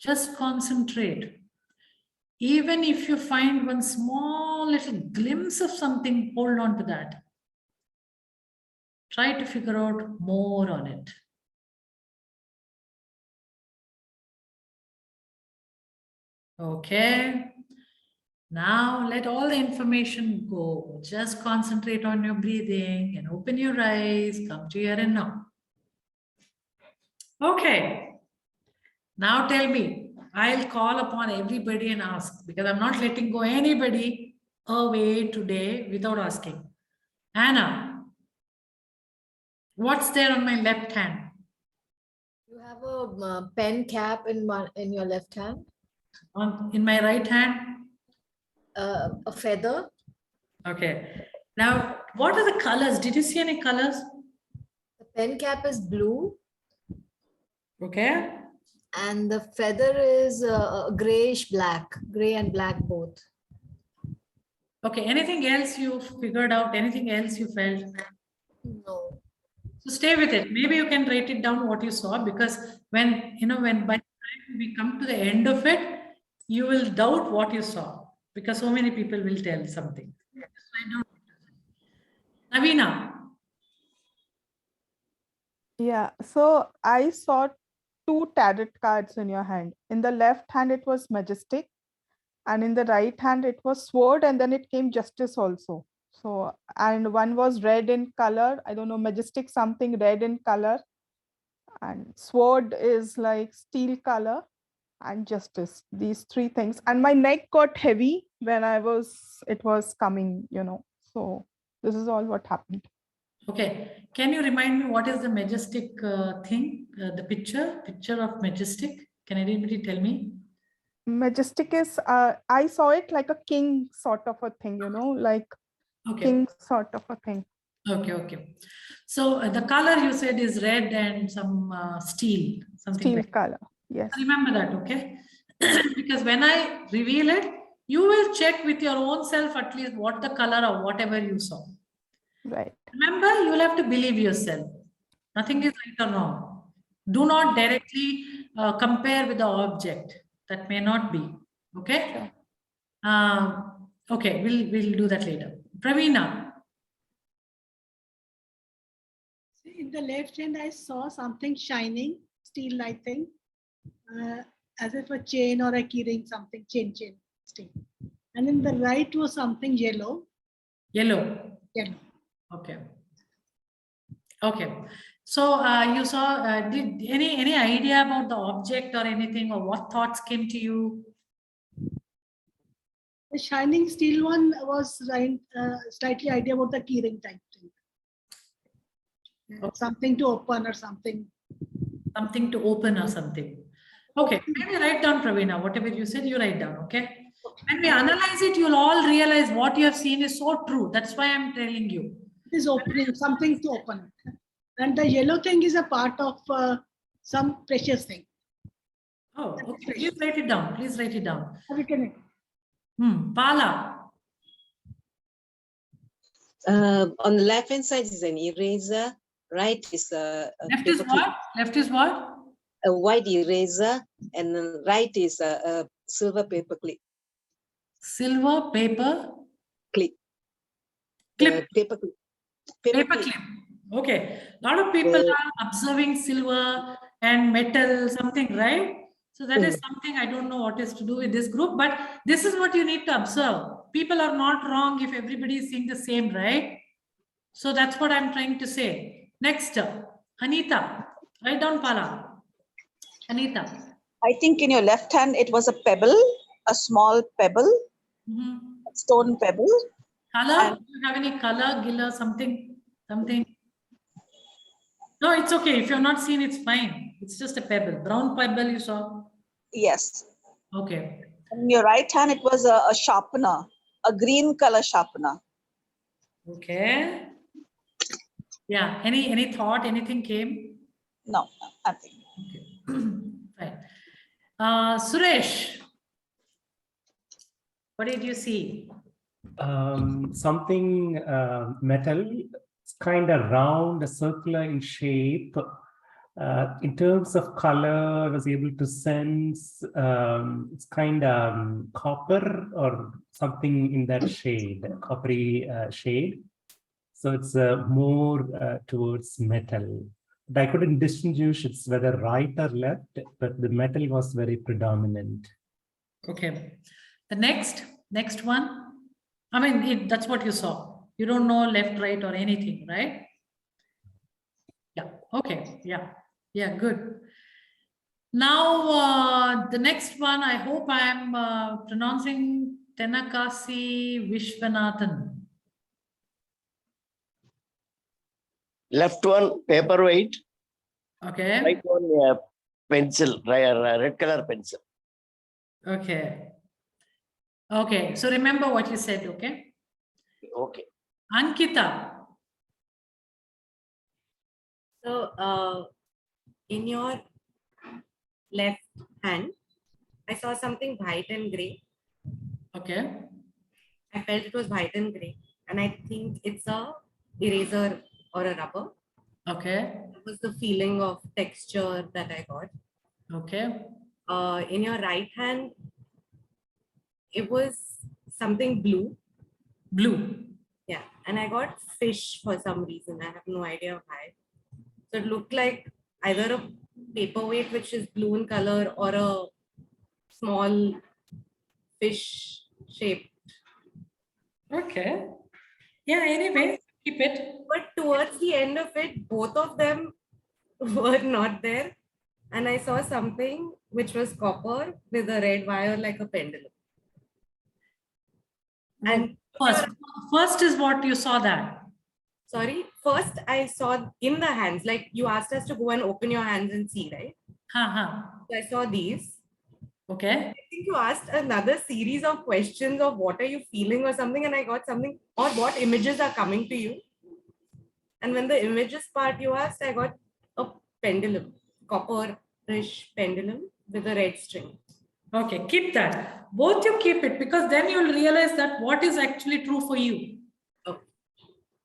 Just concentrate. Even if you find one small little glimpse of something, hold on to that. Try to figure out more on it. Okay. Now let all the information go. Just concentrate on your breathing and open your eyes. Come to here and now. Okay. Now tell me, I'll call upon everybody and ask, because I'm not letting go anybody away today without asking. Anna, what's there on my left hand? You have a pen cap in your left hand, In my right hand? a feather. Okay. Now, what are the colors? Did you see any colors? The pen cap is blue Okay. and the feather is grayish black, gray and black both. Okay. Anything else you figured out? Anything else you felt? No. So stay with it. Maybe you can write it down what you saw, because when by the time we come to the end of it, you will doubt what you saw, because so many people will tell something. Navina. Yeah, so I saw 2 tarot cards in your hand. In the left hand, it was Majestic, and in the right hand, it was Sword, and then it came Justice also. So, and one was red in color. I don't know, Majestic something red in color, and Sword is like steel color, and Justice. These 3 things. And my neck got heavy when it was coming, So this is all what happened. Okay. Can you remind me what is the Majestic thing? The picture of Majestic. Can anybody tell me? Majestic is, I saw it like a king sort of a thing, like Okay. king sort of a thing. Okay. So the color you said is red and some steel, something Steel like color, yes. Remember that, okay? Because when I reveal it, you will check with your own self at least what the color or whatever you saw. Right. Remember, you will have to believe yourself. Nothing is right or wrong. Do not directly compare with the object. That may not be. Okay? Sure. Okay, we'll do that later. Pravina. In the left hand, I saw something shining, steel-like thing, as if a chain or a keyring, something chain steel. And in the right was something yellow. Yellow. Okay. So you saw, did any idea about the object or anything, or what thoughts came to you? The shining steel one was slightly idea about the keyring type thing. Okay. Something to open or something. Something to open or something. Okay, maybe write down, Pravina, whatever you said, you write down, okay? When we analyze it, you'll all realize what you have seen is so true. That's why I'm telling you. It is opening, something to open. And the yellow thing is a part of some precious thing. Oh, okay. Please write it down. Please write it down. Pala. On the left hand side is an eraser. Right is a Left is what? Left is what? A white eraser, and then right is a silver paper clip. Silver paper Clip. clip. Paper clip. Paper clip. Okay. A lot of people are observing silver and metal, something, right? So that is something I don't know what is to do with this group, but this is what you need to observe. People are not wrong if everybody is seeing the same, right? So that's what I'm trying to say. Next, Anita. Write down Pala. Anita. I think in your left hand, it was a pebble, a small pebble, a stone pebble. Color? Do you have any color, Gila, something? No, it's okay. If you're not seen, it's fine. It's just a pebble. Brown pebble you saw? Yes. Okay. In your right hand, it was a sharpener, a green color sharpener. Okay. Yeah. Any thought? Anything came? No, nothing. Okay. Fine. Suresh, what did you see? Something metal, kind of round, circular in shape, In terms of color, I was able to sense it's kind of copper or something in that shade, coppery shade. So it's more towards metal. But I couldn't distinguish it's whether right or left, but the metal was very predominant. Okay. The next one. I mean, that's what you saw. You don't know left, right, or anything, right? Yeah. Okay. Yeah. Yeah. Good. Now, the next one, I hope I am pronouncing Tenakasi Vishwanathan. Left one paperweight, Okay. right one pencil, red color pencil. Okay. Okay. So remember what you said, okay? Okay. Ankita. So in your left hand, I saw something white and gray. Okay. I felt it was white and gray, and I think it's a eraser or a rubber. Okay. It was the feeling of texture that I got. Okay. In your right hand, it was something blue. Blue. Yeah, and I got fish for some reason. I have no idea why. So it looked like either a paperweight which is blue in color or a small fish shape. Okay. Yeah, anyway, keep it. But towards the end of it, both of them were not there. And I saw something which was copper with a red wire like a pendulum. And First is what you saw that. sorry, first I saw in the hands, like you asked us to go and open your hands and see, right? So I saw these. Okay. I think you asked another series of questions of what are you feeling or something, and I got something, or what images are coming to you. And when the images part you asked, I got a pendulum, copper-ish pendulum with a red string. Okay, keep that. Both you keep it, because then you'll realize that what is actually true for you. Okay.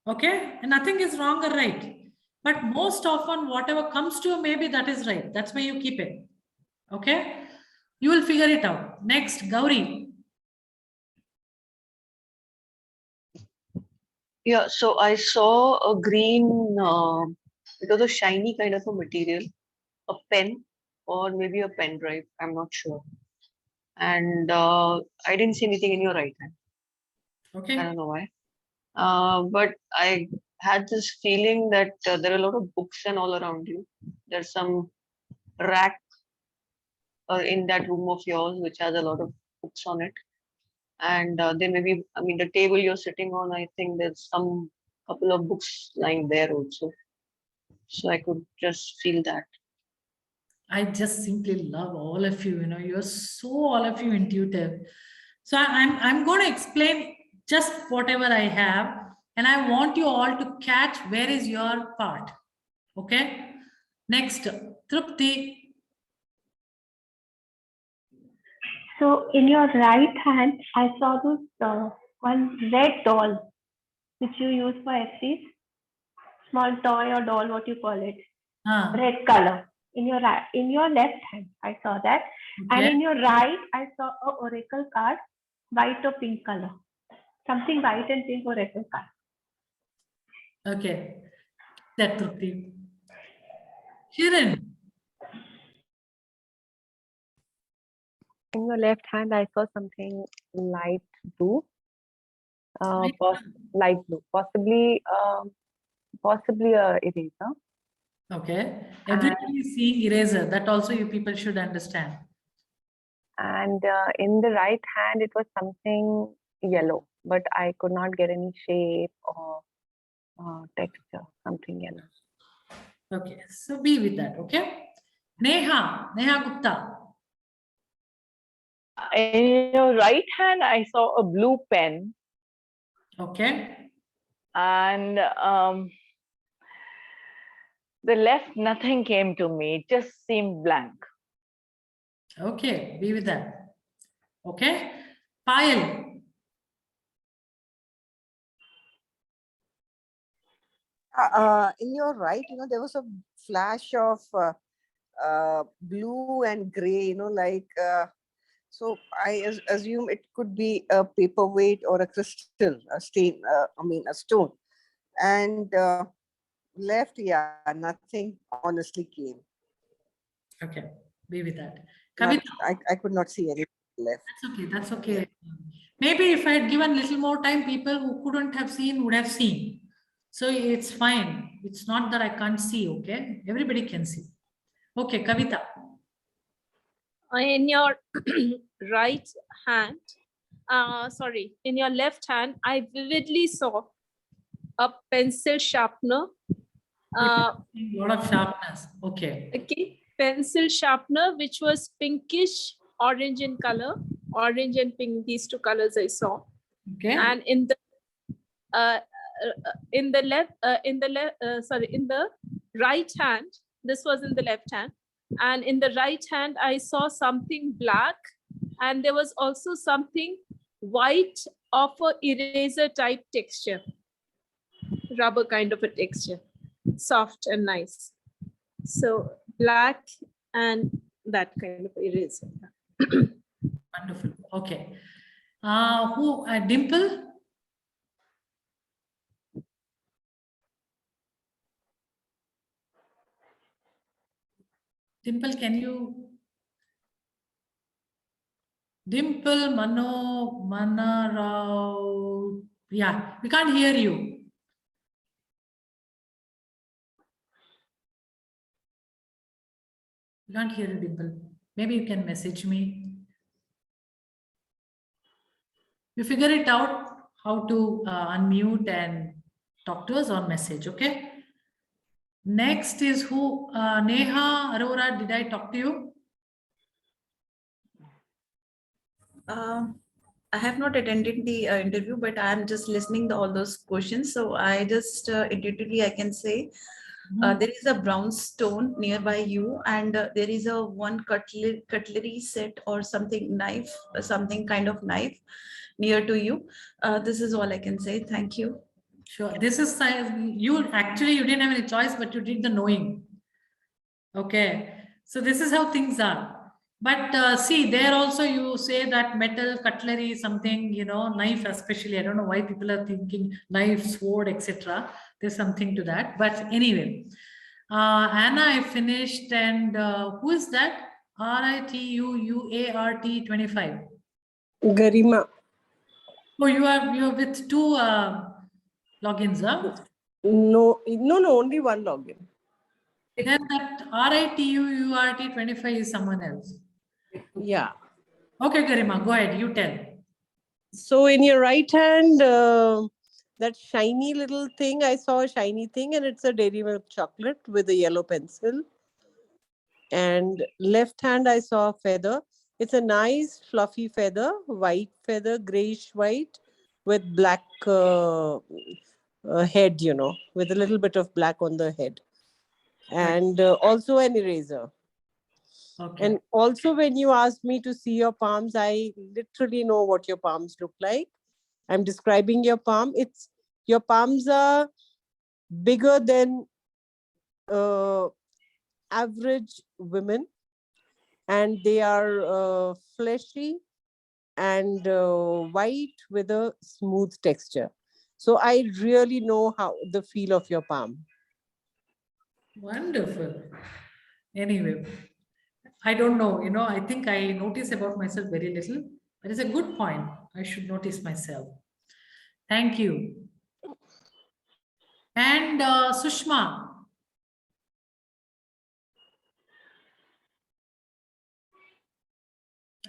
Okay, and nothing is wrong or right. But most often, whatever comes to you, maybe that is right. That's why you keep it. Okay, you will figure it out. Next, Gauri. Yeah, so I saw a green, it was a shiny kind of a material, a pen or maybe a pen drive, I'm not sure. And I didn't see anything in your right hand. Okay. I don't know why. But I had this feeling that there are a lot of books and all around you. There's some rack in that room of yours which has a lot of books on it. And there may be, I mean, the table you're sitting on, I think there's some couple of books lying there also. So I could just feel that. I just simply love all of you. You know, you're so all of you intuitive. So I'm going to explain just whatever I have, and I want you all to catch where is your part. Okay. Next, Trupti. So in your right hand, I saw this one red doll, which you use for FCs. Small toy or doll, what you call it. Red color. In your left hand, I saw that. Okay. And in your right, I saw a oracle card, white or pink color. Something white and pink oracle card. Okay. That Trupti. Shirin. In your left hand, I saw something light blue. Light blue, possibly a eraser. Okay. Everybody is seeing eraser. That also you people should understand. And in the right hand, it was something yellow, but I could not get any shape or texture, something yellow. Okay. So be with that. Okay. Neha Gupta. In your right hand, I saw a blue pen. Okay. And the left, nothing came to me. It just seemed blank. Okay, be with that. Okay. Payal. In your right, there was a flash of blue and gray, so I assume it could be a paperweight or a crystal, a stain, a stone. And left, yeah, nothing honestly came. Okay, be with that. Not, Kavita, I could not see any left. that's okay. That's okay. Maybe if I had given little more time, people who couldn't have seen would have seen. So it's fine. It's not that I can't see. Okay, everybody can see. Okay, Kavita. In your right hand, in your left hand, I vividly saw a pencil sharpener. A lot of sharpness. Okay. Okay, pencil sharpener, which was pinkish orange in color, orange and pink, these two colors I saw. Okay. And in the right hand, this was in the left hand, and in the right hand I saw something black, and there was also something white of a eraser type texture, rubber kind of a texture, soft and nice. So black and that kind of eraser. Wonderful. Okay. Dimple? Dimple, can you? Dimple, Manarao. Yeah, we can't hear you. We can't hear you, Dimple. Maybe you can message me. You figure it out how to unmute and talk to us on message, okay? Next is who? Neha Arora, did I talk to you? I have not attended the interview, but I am just listening to all those questions. So I just intuitively I can say there is a brown stone nearby you, and there is a one cutlery set or something knife, something kind of knife near to you. This is all I can say. Thank you. Sure. This is you didn't have any choice, but you did the knowing. Okay. So this is how things are. But see, there also you say that metal, cutlery, something, knife especially. I don't know why people are thinking knife, sword, etc. There's something to that. But anyway, Anna, I finished. And who is that? RITUUART 25. Garima. Oh, you're with two logins, huh? No, only one login. Then that RITUURT 25 is someone else. Yeah. Okay, Garima, go ahead. You tell. So in your right hand, that shiny little thing, I saw a shiny thing, and it's a Dairy Milk chocolate with a yellow pencil. And left hand, I saw a feather. It's a nice fluffy feather, white feather, grayish white with black head, with a little bit of black on the head. And also an eraser. Okay. And also when you asked me to see your palms, I literally know what your palms look like. I'm describing your palm. Your palms are bigger than average women, and they are fleshy and white with a smooth texture. So I really know the feel of your palm. Wonderful. Anyway, I don't know, I think I notice about myself very little. That is a good point. I should notice myself. Thank you. And Sushma.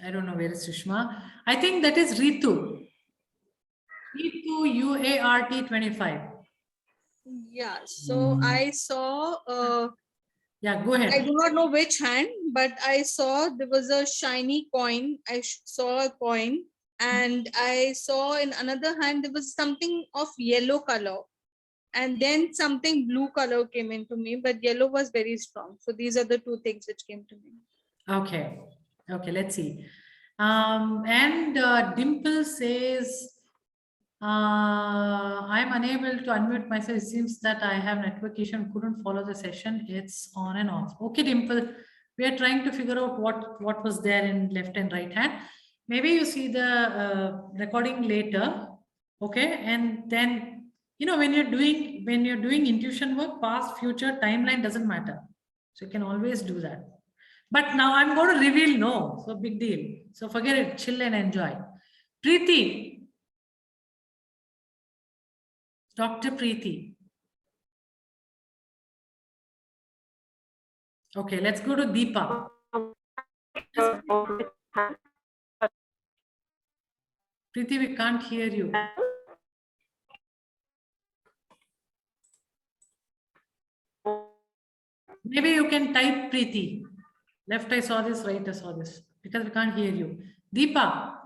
I don't know where is Sushma. I think that is Ritu. Ritu UART 25. Yeah, so I saw yeah, go ahead. I do not know which hand, but I saw there was a shiny coin. I saw a coin, and I saw in another hand there was something of yellow color, and then something blue color came into me, but yellow was very strong. So these are the two things which came to me. Okay, let's see. And Dimple says I'm unable to unmute myself. It seems that I have network issue and couldn't follow the session. It's on and off. Okay, Dimple, we are trying to figure out what was there in left and right hand. Maybe you see the recording later. Okay, and then, you know, when you're doing intuition work, past, future, timeline doesn't matter. So you can always do that. But now I'm going to reveal no. So big deal. So forget it. Chill and enjoy. Preeti. Dr. Preeti. Okay, let's go to Deepa. Preeti, we can't hear you. Maybe you can type Preeti. Left I saw this, right I saw this, because we can't hear you. Deepa.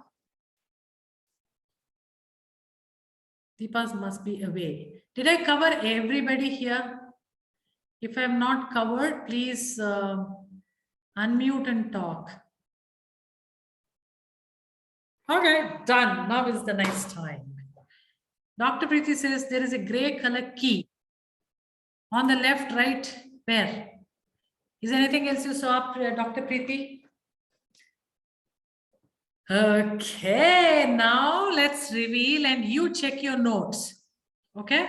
Deepa must be away. Did I cover everybody here? If I have not covered, please unmute and talk. Okay, done. Now is the nice time. Dr. Preeti says there is a gray color key on the left, right, where? Is there anything else you saw, Dr. Preeti? Okay, now let's reveal and you check your notes. Okay.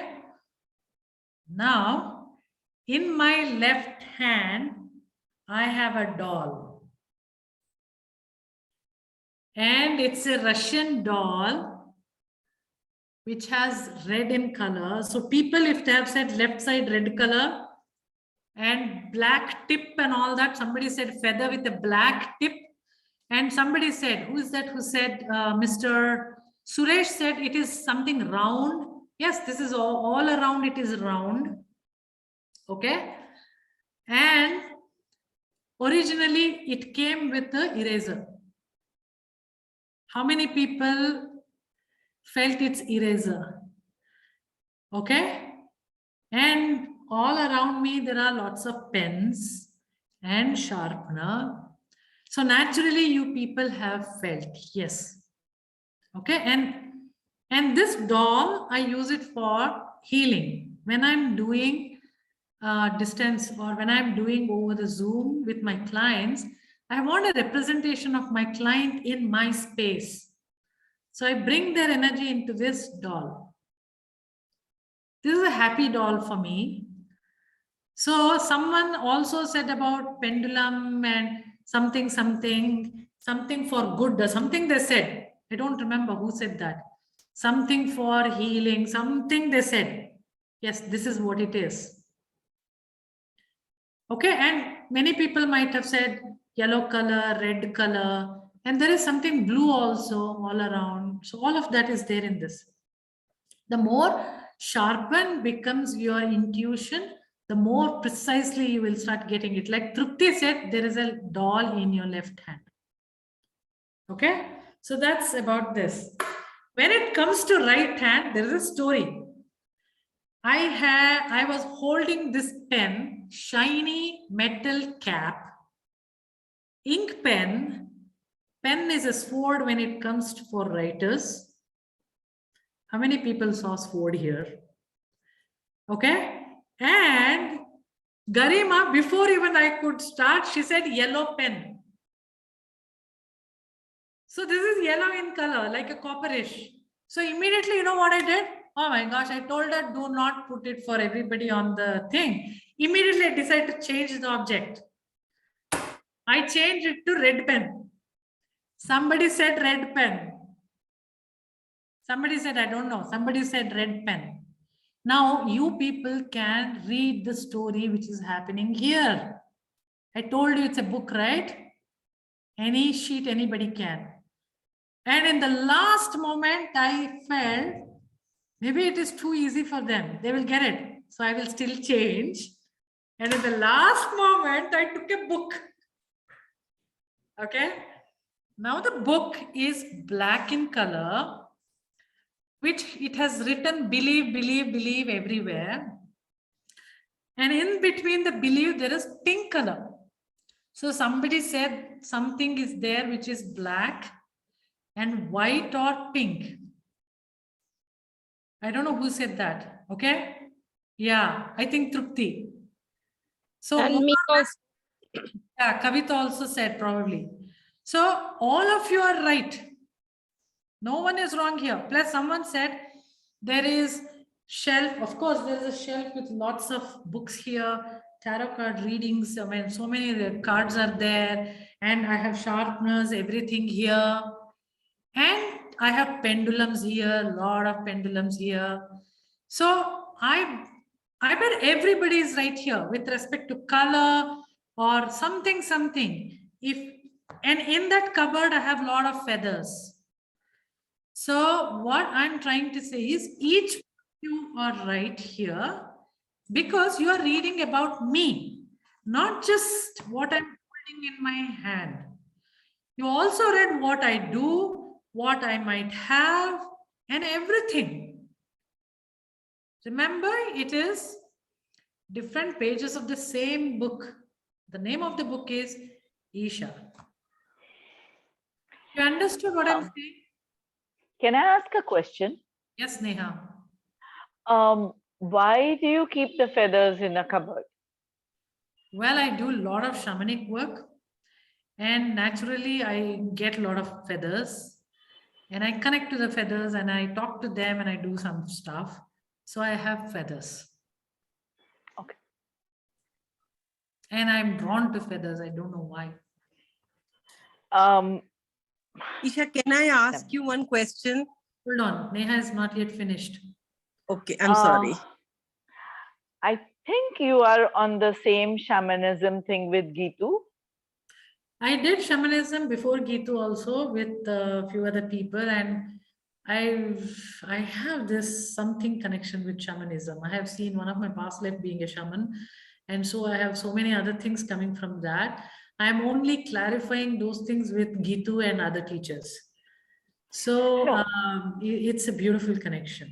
Now, in my left hand, I have a doll. And it's a Russian doll, which has red in color. So people, if they have said left side red color and black tip and all that, somebody said feather with a black tip. And somebody said, who is that who said, Mr. Suresh said it is something round. Yes, this is all around, it is round. Okay. And originally it came with the eraser. How many people felt it's eraser? Okay. And all around me, there are lots of pens and sharpener. So naturally, you people have felt, yes. Okay. And this doll, I use it for healing. When I'm doing distance or when I'm doing over the Zoom with my clients, I want a representation of my client in my space. So I bring their energy into this doll. This is a happy doll for me. So someone also said about pendulum and something for good, or something they said. I don't remember who said that. Something for healing, something they said. Yes, this is what it is. Okay, and many people might have said yellow color, red color, and there is something blue also all around. So all of that is there in this. The more sharpened becomes your intuition, the more precisely you will start getting it. Like Trupti said, there is a doll in your left hand. Okay, so that's about this. When it comes to right hand, there is a story. I was holding this pen, shiny metal cap, ink pen. Pen is a sword when it comes to for writers. How many people saw sword here? Okay. And Garima, before even I could start, she said yellow pen. So this is yellow in color, like a copperish. So immediately, you know what I did? Oh my gosh, I told her, do not put it for everybody on the thing. Immediately, I decided to change the object. I changed it to red pen. Somebody said red pen. Somebody said, I don't know. Somebody said red pen. Now, you people can read the story which is happening here. I told you it's a book, right? Any sheet, anybody can. And in the last moment, I felt maybe it is too easy for them. They will get it. So I will still change. And in the last moment, I took a book. Okay. Now the book is black in color, which it has written believe, believe, believe everywhere. And in between the believe, there is pink color. So somebody said something is there which is black and white or pink. I don't know who said that. Okay. Yeah, I think Trupti. So And more me or less- also. yeah, Kavita also said probably. So all of you are right. No one is wrong here. Plus someone said there is shelf. Of course, there is a shelf with lots of books here, tarot card readings. I mean, so many cards are there, and I have sharpeners, everything here. And I have pendulums here, a lot of pendulums here. So I bet everybody is right here with respect to color or something. And in that cupboard, I have a lot of feathers. So what I'm trying to say is each of you are right here because you are reading about me, not just what I'm holding in my hand. You also read what I do, what I might have, and everything. Remember, it is different pages of the same book. The name of the book is Isha. You understood what I'm saying? Can I ask a question? Yes, Neha. Why do you keep the feathers in a cupboard? Well, I do a lot of shamanic work, and naturally I get a lot of feathers, and I connect to the feathers and I talk to them and I do some stuff. So I have feathers. Okay. And I'm drawn to feathers. I don't know why. Isha, can I ask you one question? Hold on. Neha is not yet finished. Okay, I'm sorry. I think you are on the same shamanism thing with Gitu. I did shamanism before Gitu also with a few other people, and I have this something connection with shamanism. I have seen one of my past life being a shaman, and so I have so many other things coming from that. I am only clarifying those things with Gitu and other teachers. So it's a beautiful connection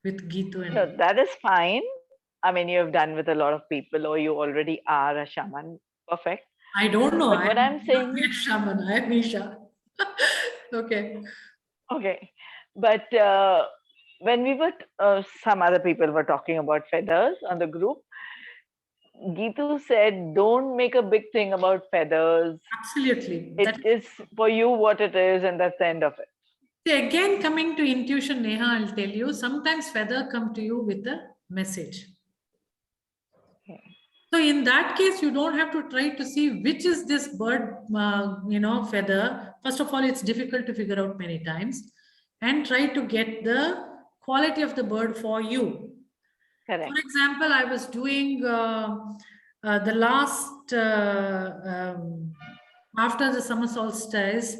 with Gitu and No, that is fine. I mean, you have done with a lot of people, or you already are a shaman. Perfect. I don't know. But what I'm saying not a shaman. I am Isha. Okay. Okay, but when we were, some other people were talking about feathers on the group, Gitu said, don't make a big thing about feathers. Absolutely. It is for you what it is, and that's the end of it. See, again, coming to intuition, Neha, I'll tell you, sometimes feather come to you with a message. So in that case, you don't have to try to see which is this bird, feather. First of all, it's difficult to figure out many times, and try to get the quality of the bird for you. Correct. For example, I was doing the last, after the summer solstice,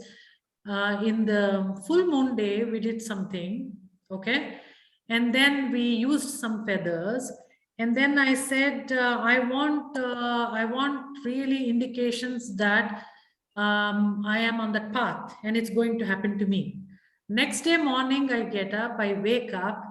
in the full moon day, we did something, okay? And then we used some feathers. And then I said, I want really indications that I am on that path and it's going to happen to me. Next day morning, I get up, I wake up.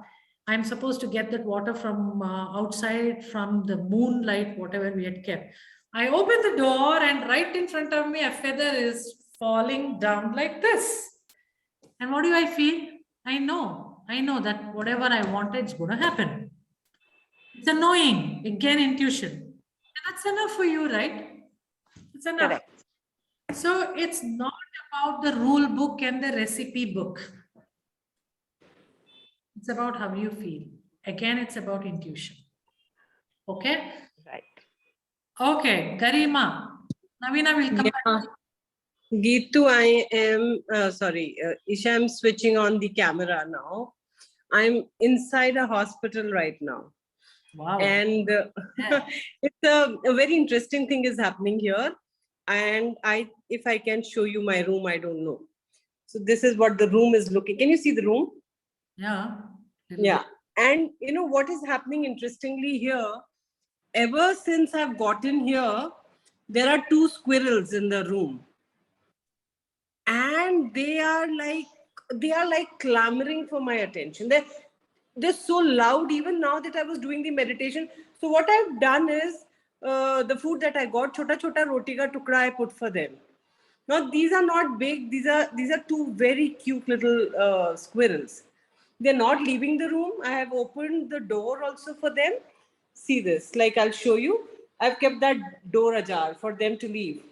I'm supposed to get that water from outside, from the moonlight, whatever we had kept. I open the door and right in front of me, a feather is falling down like this. And what do I feel? I know that whatever I wanted is going to happen. It's annoying. Again, intuition. And that's enough for you, right? It's enough. Correct. So it's not about the rule book and the recipe book. It's about how you feel. Again, it's about intuition. Okay? Right. Okay, Garima. Navina will come back. Gitu, I am, Isha, I'm switching on the camera now. I'm inside a hospital right now. Wow. And it's a very interesting thing is happening here. And if I can show you my room, I don't know. So this is what the room is looking. Can you see the room? Yeah. Yeah. And you know what is happening interestingly here? Ever since I've gotten here, there are 2 squirrels in the room. And they are like clamoring for my attention. They're so loud even now that I was doing the meditation. So what I've done is the food that I got, chota chota roti ka tukda, I put for them. Now these are not big. These are 2 very cute little squirrels. they're not leaving the room. I have opened the door also for them. See this, like I'll show you. I've kept that door ajar for them to leave.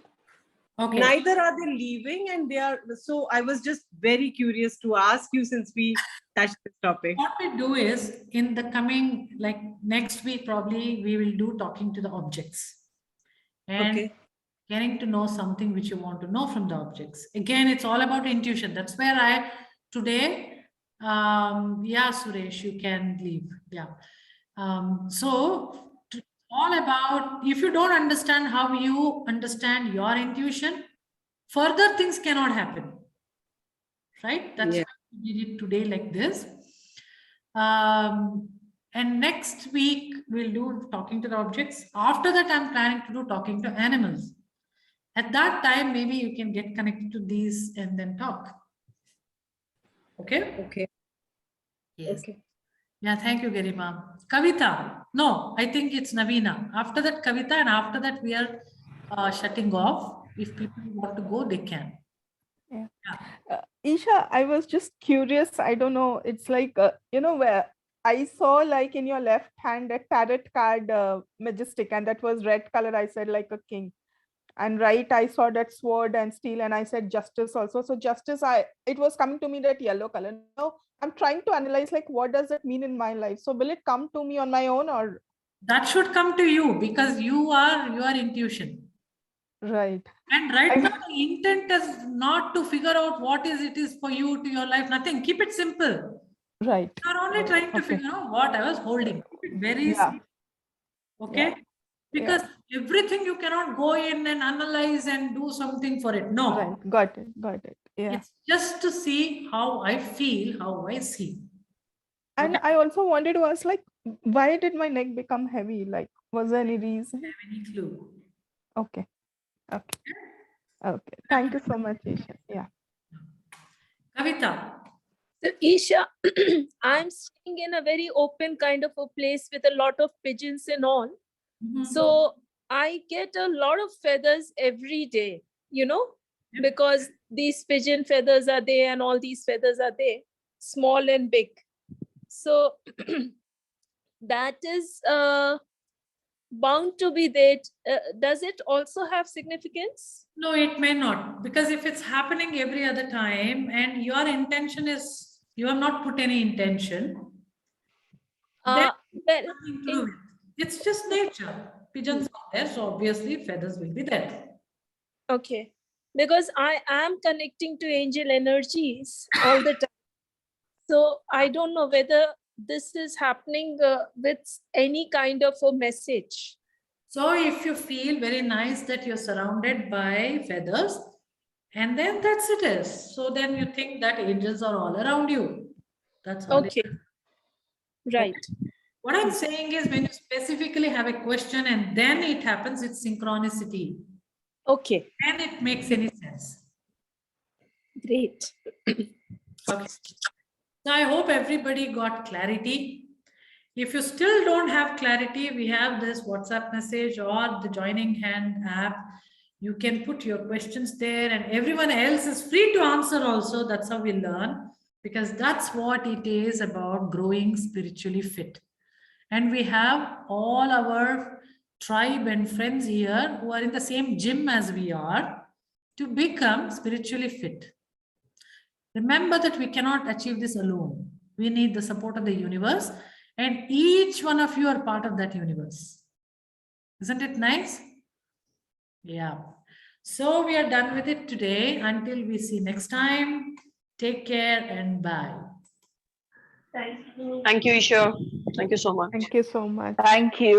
Okay. Neither are they leaving, and they are. So I was just very curious to ask you, since we touched this topic. What we do is, in the coming, like next week, probably we will do talking to the objects. And Okay. getting to know something which you want to know from the objects. Again, it's all about intuition. That's where today, yeah, Suresh, you can leave. Yeah. All about, if you don't understand how you understand your intuition, further things cannot happen. Right? That's why we did it today like this. And next week we'll do talking to the objects. After that, I'm planning to do talking to animals. At that time, maybe you can get connected to these and then talk. Okay? Okay. Yes. Okay. Yeah, thank you, Garima. Kavita. No, I think it's Navina. After that, Kavita, and after that, we are shutting off. If people want to go, they can. Yeah. Isha, I was just curious. I don't know. It's like, where I saw like in your left hand a tarot card, majestic, and that was red color. I said like a king. And right, I saw that sword and steel, and I said justice also. So justice, it was coming to me that yellow color. Now I'm trying to analyze like what does it mean in my life. So will it come to me on my own, or that should come to you because you are your intuition. Right. And right now the intent is not to figure out what it is for you to your life. Nothing. Keep it simple. Right. You're only trying to figure out what I was holding. Keep it very simple. Okay. Yeah. Because everything you cannot go in and analyze and do something for it. No. Right. Got it. Yeah. It's just to see how I feel, how I see. And I also wanted to ask, like, why did my neck become heavy? Like, was there any reason? Have any clue? Okay. Thank you so much, Isha. Yeah. Kavita. So Isha, I'm staying in a very open kind of a place with a lot of pigeons and all. So I get a lot of feathers every day, because these pigeon feathers are there and all these feathers are there, small and big. So that is bound to be there. Does it also have significance? No, it may not, because if it's happening every other time and your intention is, you have not put any intention, then nothing to do with it. It's just nature. Pigeons are there, so obviously feathers will be there. Okay, because I am connecting to angel energies all the time. So I don't know whether this is happening with any kind of a message. So if you feel very nice that you're surrounded by feathers, and then that's it is. So then you think that angels are all around you. That's all. Okay. Right. What I'm saying is when you specifically have a question and then it happens, it's synchronicity. Okay. Then it makes any sense. Great. Okay. So I hope everybody got clarity. If you still don't have clarity, we have this WhatsApp message or the Joining Hand app. You can put your questions there and everyone else is free to answer also. That's how we learn, because that's what it is about growing spiritually fit. And we have all our tribe and friends here who are in the same gym as we are to become spiritually fit. Remember that we cannot achieve this alone. We need the support of the universe, and each one of you are part of that universe. Isn't it nice? Yeah. So we are done with it today. Until we see next time, take care and bye. Thank you, Isha. Thank you so much. Thank you so much. Thank you.